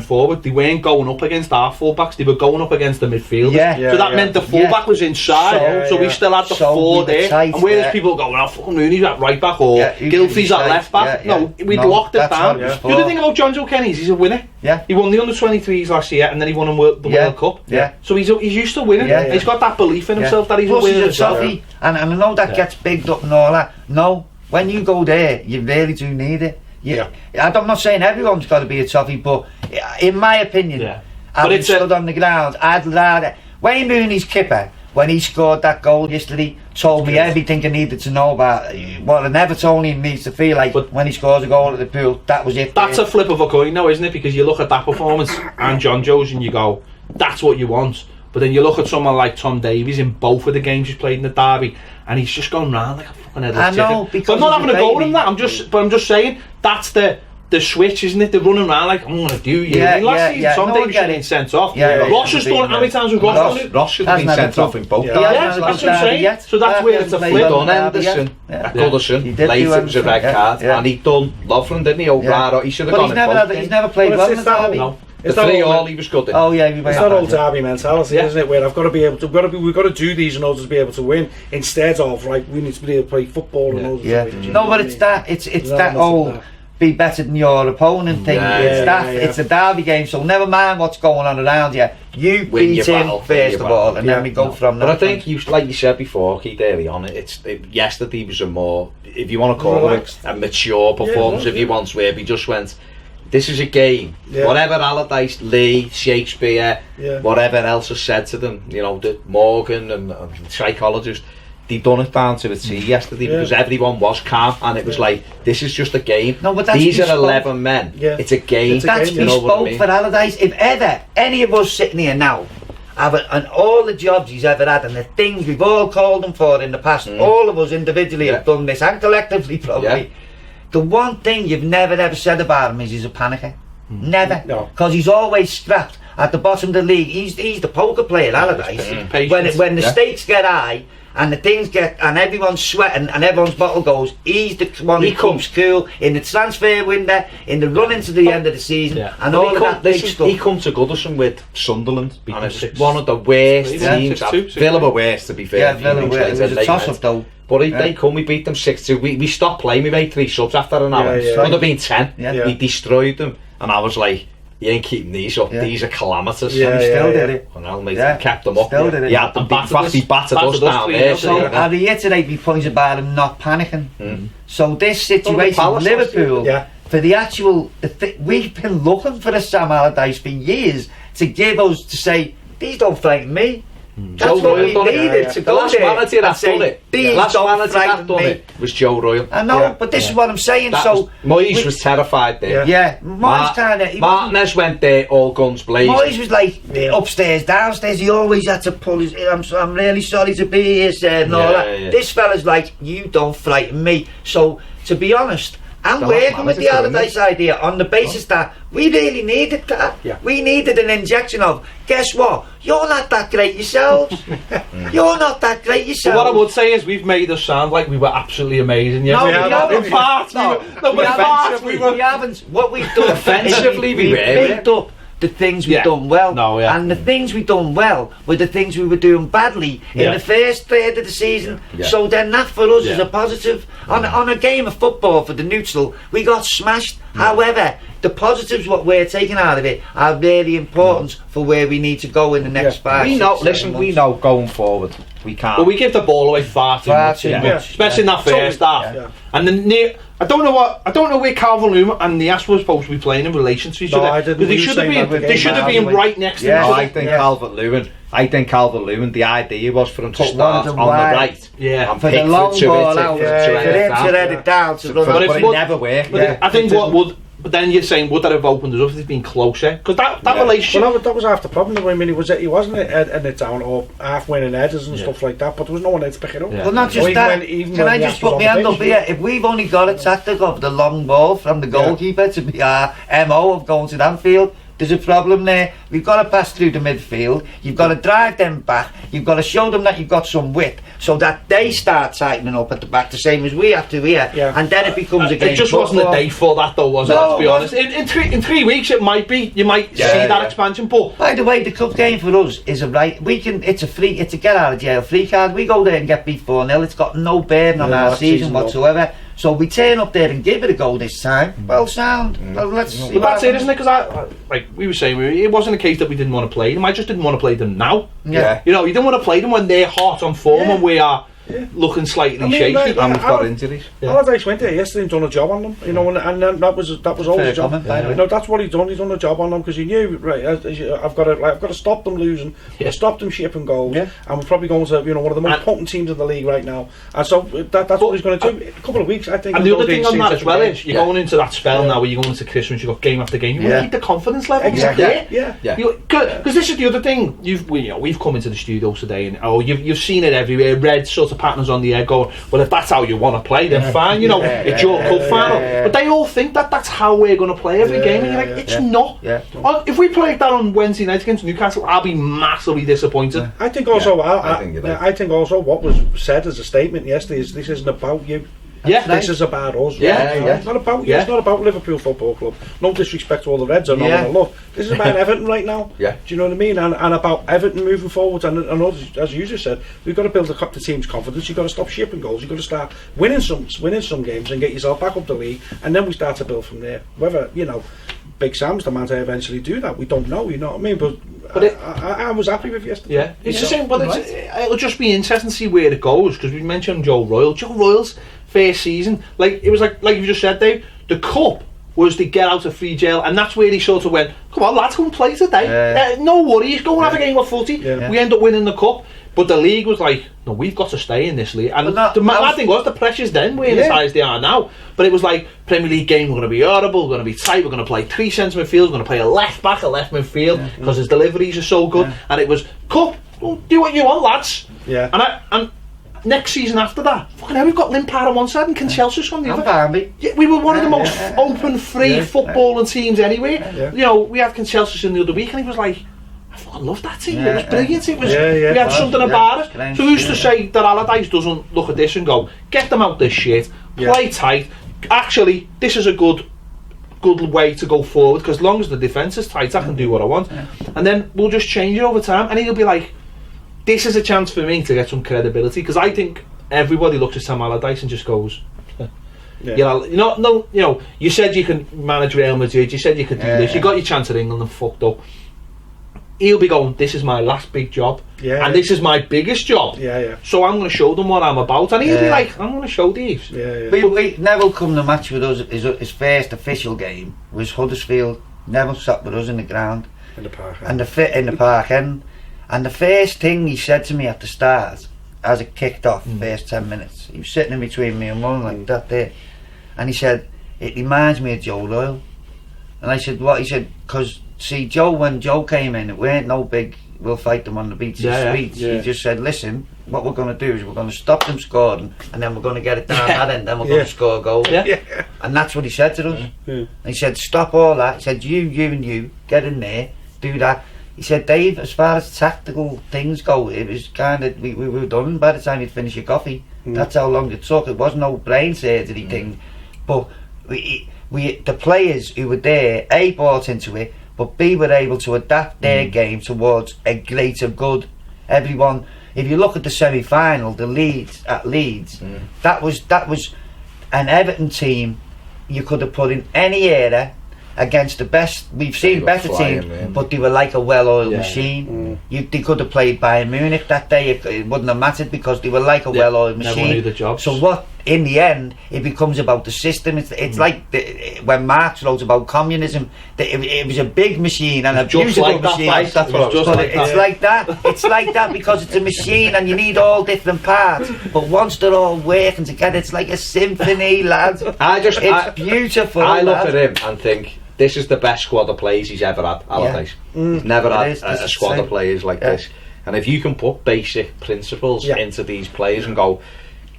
forward, they weren't going up against our fullbacks, they were going up against the midfielders. So that meant the fullback was inside, so we still had the four there. And whereas people go, well, fucking Mooney's at right back, or Gilfie's at left back. No, we'd locked it down. The other thing about John O'Kenny's, he's a winner. He won the under-23s last year, and then he won the World Cup. So he's used to winning. He's got that belief in himself that he's a winner. Plus he's a Toffee, and I know that gets bigged up and all that. No, when you go there, you really do need it. I'm not saying everyone's got to be a Toffee, but in my opinion, having stood on the ground, I'd rather. Wayne Rooney's kipper, when he scored that goal yesterday, told me everything I needed to know about what an Evertonian needs to feel like when he scores a goal at the Pool. That was it. That's a flip of a coin now, isn't it? Because you look at that performance and John Joe's and you go, that's what you want. But then you look at someone like Tom Davies in both of the games he's played in the derby, and he's just going round like a fucking headless chicken. Because I'm not having a go at him. I'm just saying that's the switch, isn't it? They're running around like, I'm going to do you. Last season, Tom Davies should have been sent off. Ross has done. How many times was Ross done it? Ross should have been sent off in both. That's what I'm saying. So that's where it's a flip. Done Henderson, Goodison, later it was a red card, and he done Loveland, didn't he? O'Brien, he should have gone in both. He's never played well in the derby. The 3-all he was good in. It's that old derby mentality, isn't it? Where I've got to be able to, we've got to do these in order to be able to win. Instead of we need to be able to play football in order to win. No, but it's that old be better than your opponent thing. It's a derby game, so never mind what's going on around you. You beat him first of all, and then we go from there. But I think, like you said before, Keith, early on, yesterday was a more, if you want to call it, a mature performance, if you want, where we just went, this is a game. Whatever Allardyce, Lee, Shakespeare, whatever else is said to them, you know, the Morgan and psychologists, they done it down to a T yesterday because everyone was calm and it was like, this is just a game. No, but these are 11 men. It's a game. That's bespoke for Allardyce. If ever any of us sitting here now and all the jobs he's ever had and the things we've all called him for in the past, all of us individually have done this and collectively probably. The one thing you've never ever said about him is he's a panicker. Never. Because he's always strapped at the bottom of the league. He's the poker player, Allardyce. When the stakes get high and the things get, and everyone's sweating and everyone's bottle goes, he's the one who comes cool in the transfer window, in the run into the end of the season, and all of that big stuff. He come to Goodison with Sunderland, and it's one of the worst teams. Villa were worse, to be fair. Villa were. It was a toss-up though. But they come, we beat them 6-2. We stopped playing, we made 3 subs after an hour. Would have been 10. We destroyed them, and I was like, you ain't keeping these up, these are calamities. And he still did it. Well, mate, kept them up. Still did it. He had them battered us down there. So I reiterate my point about him not panicking. So this situation with Liverpool, for the actual, we've been looking for a Sam Allardyce for years to give us, to say, these don't frighten me. That's what we needed to go last there manager and that say, done it. these Last don't manager that frighten done me. it was Joe Royle. I know, but this is what I'm saying. Moyes was terrified there. Yeah, Moyes kind of. Martinez went there all guns blazing. Moyes was like upstairs, downstairs. He always had to pull his. I'm really sorry to be here, sir, and all that. This fella's like, you don't frighten me. So, to be honest, I'm working with the Allardyce idea on the basis that we really needed that. Yeah. We needed an injection of, guess what? You're not that great yourselves. You're not that great yourselves. What I would say is we've made us sound like we were absolutely amazing. Yeah, no, we haven't. We haven't. What we've done offensively, we picked up the things we've done well, and the things we've done well were the things we were doing badly in the first third of the season. So then that for us is a positive. On a game of football for the neutral, we got smashed. However, the positives what we're taking out of it are really important for where we need to go in the next 5 We know. Listen, we know going forward we can't. But we give the ball away far too much, especially in that first half. And then I don't know where Calvert-Lewin and Nias were supposed to be playing in relation to each other. Because they should have been right next to each other. I think Calvert-Lewin, the idea was for him to start on the right. And for the long ball out, for him to head it down to run. But it never worked. I think what would. But then you're saying, would that have opened us up if they'd been closer? Because that relationship... Well, that was half the problem. I mean, he wasn't in it down or half winning headers and stuff like that, but there was no one there to pick it up. Well, not just that. Can I just put my hand up here? If we've only got a tactic of the long ball from the goalkeeper to be our MO of going to Anfield, there's a problem there. We've got to pass through the midfield. You've got to drive them back. You've got to show them that you've got some width, so that they start tightening up at the back, the same as we have to here. And then it becomes a game. It just wasn't a day for that, though, was it? Let's be honest. In 3 weeks, it might be. You might see that expansion. But by the way, the cup game for us is it's a get out of jail free card. We go there and get beat 4-0. It's got no burden on our season whatsoever. So we turn up there and give it a go this time. Well, sound. Well, let's see. But that's it, isn't it? Because like we were saying, it wasn't a case that we didn't want to play them. I just didn't want to play them now. You know, you don't want to play them when they're hot on form and we are looking slightly shaky. And we've got injuries. Allardyce went there yesterday and done a job on them. You know, and that was always a job. No, that's what he's done. He's done a job on them because he knew, right? I've got to stop them losing, stop them shipping goals, and we're probably going to one of the most potent teams in the league right now. And so that's what he's going to do. A couple of weeks, I think. And the other thing on that as well is you're going into that spell now where you're going into Christmas. You've got game after game. You want to keep the confidence levels there. Because this is the other thing. We've come into the studio today and you've seen it everywhere. Red sort of patterns on the egg. Going, well, if that's how you want to play, then fine. You know, it's your cup final. But they all think that that's how we're going to play every game, and you're like, it's not. If we played that on Wednesday night against Newcastle, I'll be massively disappointed. I think also, I think also what was said as a statement yesterday is this isn't about you. This is about us. It's not about you. It's not about Liverpool Football Club. No disrespect to all the Reds or no one I love. This is about Everton right now. Do you know what I mean? And about Everton moving forward. And as you just said, we've got to build the team's confidence. You've got to stop shipping goals. You've got to start winning some games and get yourself back up the league. And then we start to build from there. Whether Big Sam's the man to eventually do that, we don't know. You know what I mean? But I was happy with yesterday. It's the same. But it'll just be interesting to see where it goes because we mentioned Joe Royle. Joe Royle's first season, it was like you just said, Dave, the cup was the get out of free jail, and that's where he sort of went, come on lads, go and play today, no worries, go and have a game of footy. We end up winning the cup, but the league was like, no, we've got to stay in this league. And the mad thing was, the pressures then weren't as high as they are now, but it was like, Premier League game, we're going to be horrible, we're going to be tight, we're going to play 3 centre midfield, we're going to play a left back, a left midfield, because his deliveries are so good, and it was, cup, do what you want lads. And next season after that, fucking hell, we've got Limpar on one side and Cancelsys on the other. We were one of the most open, free footballing teams anyway. You know, we had Cancelsys in the other week and he was like, I fucking love that team. It was brilliant. It was we had something about it. So who's to say that Allardyce doesn't look at this and go, get them out this shit, play tight. Actually, this is a good way to go forward because as long as the defence is tight, I can do what I want. And then we'll just change it over time and he'll be like, this is a chance for me to get some credibility because I think everybody looks at Sam Allardyce and just goes, you said you can manage Real Madrid, you said you could do this, you got your chance at England and fucked up. He'll be going, this is my last big job and this is my biggest job, so I'm going to show them what I'm about, and he'll be like, I'm going to show these. Neville come the match with us, his first official game was Huddersfield. Neville sat with us in the ground in the park end. And the first thing he said to me at the start, as it kicked off, first 10 minutes, he was sitting in between me and Mum like that there, and he said, it reminds me of Joe Royle. And I said, what? He said, because see, when Joe came in, it weren't no big, we'll fight them on the beach streets. He just said, listen, what we're going to do is we're going to stop them scoring, and then we're going to get it down that end, then we're going to score a goal. And that's what he said to us. And he said, stop all that. He said, you and you, get in there, do that. He said, Dave, as far as tactical things go, it was kind of, we were done by the time you'd finish your coffee. That's how long it took. It was no brain surgery thing. But the players who were there, A, bought into it, but B, were able to adapt their game towards a greater good. Everyone, if you look at the semi-final, the Leeds, that was an Everton team you could have put in any era against the best. We've seen better teams, but they were like a well-oiled machine. They could have played Bayern Munich that day. It wouldn't have mattered because they were like a well-oiled machine. Never knew the job. So what? In the end, it becomes about the system. It's like when Marx wrote about communism. It was a big machine and a beautiful machine. That's what I was just like. It's like that. It's like that because it's a machine and you need all different parts. But once they're all working together, it's like a symphony, lad. It's beautiful. I look at him and think, this is the best squad of players he's ever had, Allardyce. He's never had a squad of players like this. And if you can put basic principles into these players and go,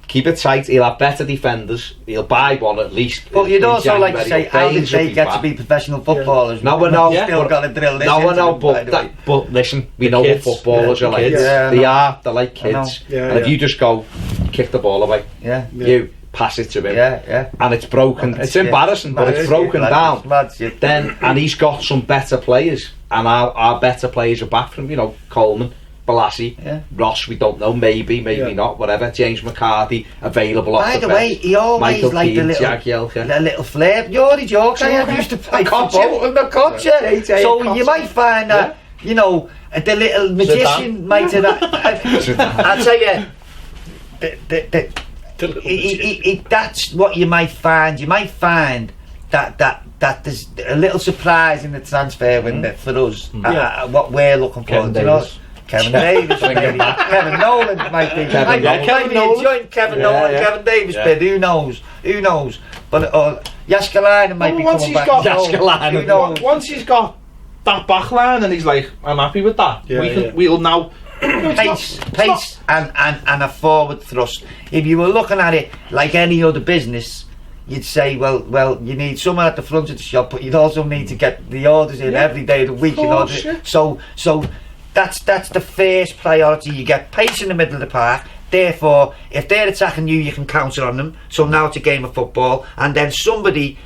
keep it tight, he'll have better defenders, he'll buy one at least. But you'd also like to say, how did they get to be professional footballers? No, we know. Still got to drill this into them, but listen, we know what footballers are like. They're like kids. And if you just go, kick the ball away, you pass it to him, and it's broken. It's embarrassing, but it's broken down. Then, and he's got some better players, and our better players are back from, Coleman, Balassi, Ross, we don't know, maybe not, whatever. James McCarthy available off the bench. By the way, he always liked a little flair. You're Yorkshire, I used to play football with McCarthy. So you might find that, the little magician might have that. I'll tell you, that's what you might find. You might find that there's a little surprise in the transfer window for us. What we're looking for. Kevin Davis, maybe. Kevin Nolan might be. Kevin Nolan. Kevin Nolan, Kevin Davis bid. Who knows? But Jaskalainen might be coming back. Once he's got that back line and he's like, I'm happy with that. We'll now. Pace and a forward thrust. If you were looking at it like any other business, you'd say, well, you need someone at the front of the shop, but you'd also need to get the orders in every day of the week. So that's the first priority. You get pace in the middle of the park. Therefore, if they're attacking you, you can counter on them. So now it's a game of football, and then somebody,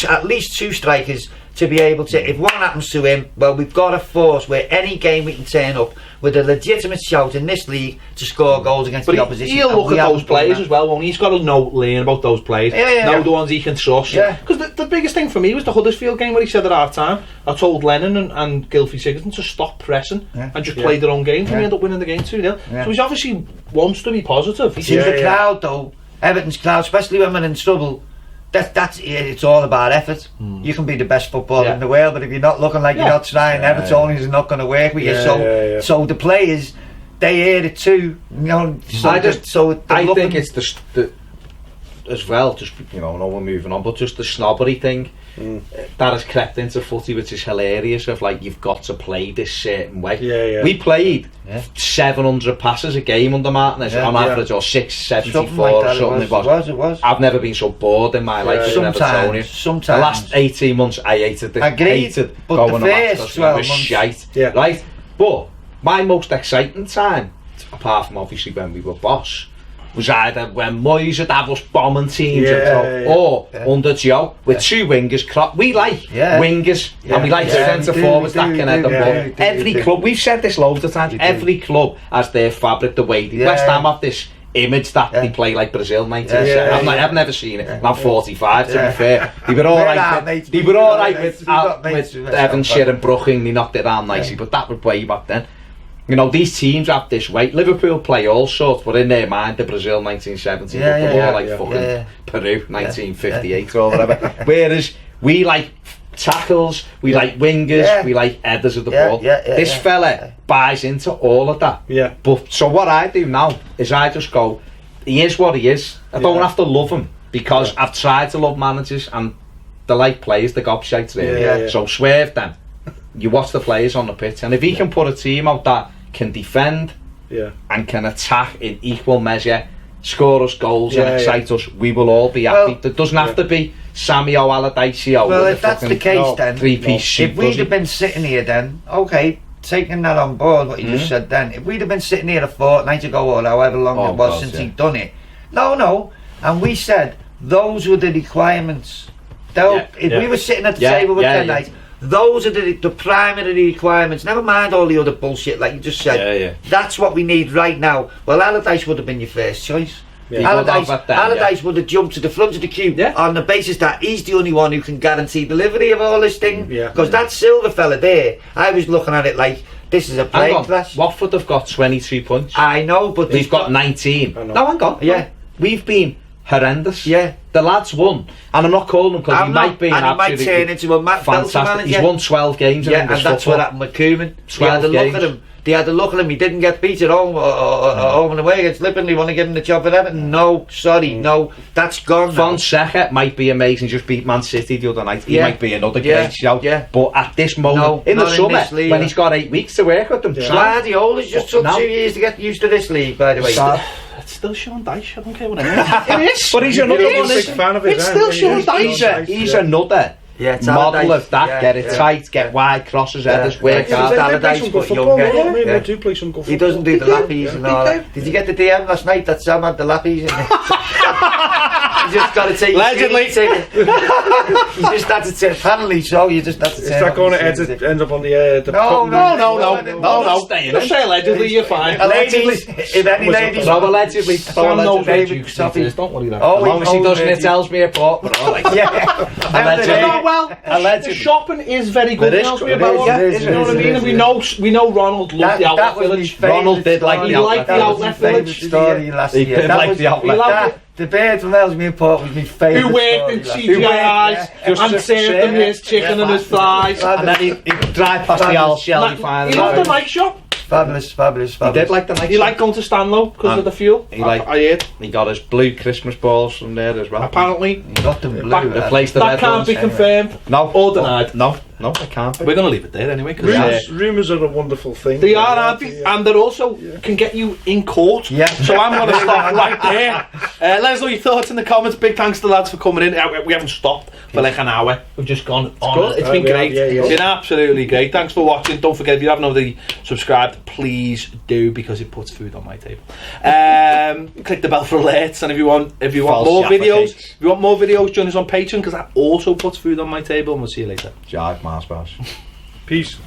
at least two strikers, to be able to, if one happens to him, well, we've got a force where any game we can turn up with a legitimate shout in this league to score goals against the opposition. He'll look at those players as well, won't he? He's got to learn about those players, know the ones he can trust. Because the biggest thing for me was the Huddersfield game where he said at half time, I told Lennon and Gylfi Sigurdsson to stop pressing and just play their own game, and we end up winning the game 2-0. So he's obviously wants to be positive. He sees the crowd though, Everton's crowd, especially when we're in trouble. It's all about effort. You can be the best footballer in the world, but if you're not looking like you're not trying, Everton is not going to work with you. So the players, they hear it too. I think it's the as well. Just no, we're moving on, but just the snobbery thing that has crept into footy, which is hilarious. Of like, you've got to play this certain way. We played 700 passes a game under Martinez on average, or 674 or something. It was. I've never been so bored in my life as an Evertonian. The last 18 months, I hated it. Hated but going the first 12 months, shite. Right? But my most exciting time, apart from obviously when we were boss, was either when Moyes would have us bombing teams or under Joe with two wingers. We like wingers and we like centre forwards that can head the ball. Every club, we've said this loads of times, every club has their fabric, the way West Ham have this image that they play like Brazil 1970. I've never seen it. I'm 45 to be fair. They were alright with Evan Sheeran and Bruching, they knocked it around nicely, but that was way back then. These teams have this weight. Liverpool play all sorts, but in their mind, the Brazil 1970, fucking Peru 1958 or whatever. Whereas we like tackles, we like wingers, we like headers of the ball. This fella buys into all of that. Yeah. But so what I do now is I just go, he is what he is. I don't have to love him because I've tried to love managers and they like players, the gobshites really. So swerve them. You watch the players on the pitch, and if he can put a team out that can defend and can attack in equal measure, score us goals and excite us, we will all be happy. There doesn't have to be Sammy Allardyce. Well, if that's the case, then three-piece if we'd have been sitting here, then okay, taking that on board, what you just said, then if we'd have been sitting here a fortnight ago or however long it was since he'd done it, and we said those were the requirements. If we were sitting at the table with tonight, those are the primary requirements. Never mind all the other bullshit like you just said. That's what we need right now. Well, Allardyce would have been your first choice. Allardyce would have jumped to the front of the queue on the basis that he's the only one who can guarantee delivery of all this thing. Because that Silva fella there, I was looking at it like this is a plane crash. Watford have got 23 points. I know, but we've got 19. No, hang on. We've been horrendous. The lad's won, and I'm not calling him because he might be an absolutely turn into a fantastic. He's won 12 games in English and that's football. what happened with Koeman. 12 games. They had to look at him. He didn't get beat at home home and away against Liverpool. They want to give him the job at Everton. No, that's gone. Fonseca might be amazing. Just beat Man City the other night. He might be another great shout. But at this moment, in the summer, when he's got 8 weeks to work with them, Guardiola's just took 2 years to get used to this league. By the way, it's still Sean Dyche. I don't care what anyone. It is, but he's another one. It's still Sean Dyche. He's another. Model of that, get it tight, get wide crosses, headers, work hard. Allardyce, but younger. He doesn't do the lappies and all that. Did you get the DM last night that Sam had the lappies? You just got to take. Allegedly. You just had to take. Apparently, so you just had to take. Is that going to end up on the? No. Just say allegedly. You're fine. Allegedly, if any ladies. No, allegedly. Sam knows where David, Toffee. Don't worry about it. As long as he doesn't, it tells me apart. Allegedly. Well, the shopping is very good. You know what I mean? And we know Ronald loved the outlet village. Ronald did like the outlet village. Story last year. He did like the outlet. The bird from Ellesmere Port was my favourite. Who worked in CGI's and served him his chicken and his fries. And then he'd drive past the old Shelly finally. He loved the night shop. Fabulous. He did like the night shop. He liked going to Stanlow because of the fuel. I heard. He got his blue Christmas balls from there as well. Apparently. He got them blue. The place that can't be confirmed. No. Or denied. No, it can't be. We're going to leave it there anyway. Rumours are a wonderful thing. They are, aren't they? And they also can get you in court. So I'm going to stop right there. Let us know your thoughts in the comments. Big thanks to the lads for coming in. We haven't stopped for like an hour. We've just gone on. It's been great. It's been absolutely great. Thanks for watching. Don't forget, if you haven't already subscribed, please do, because it puts food on my table. Click the bell for alerts, and if you want more videos, join us on Patreon, because that also puts food on my table. And we'll see you later. Jive Mars bars. Peace.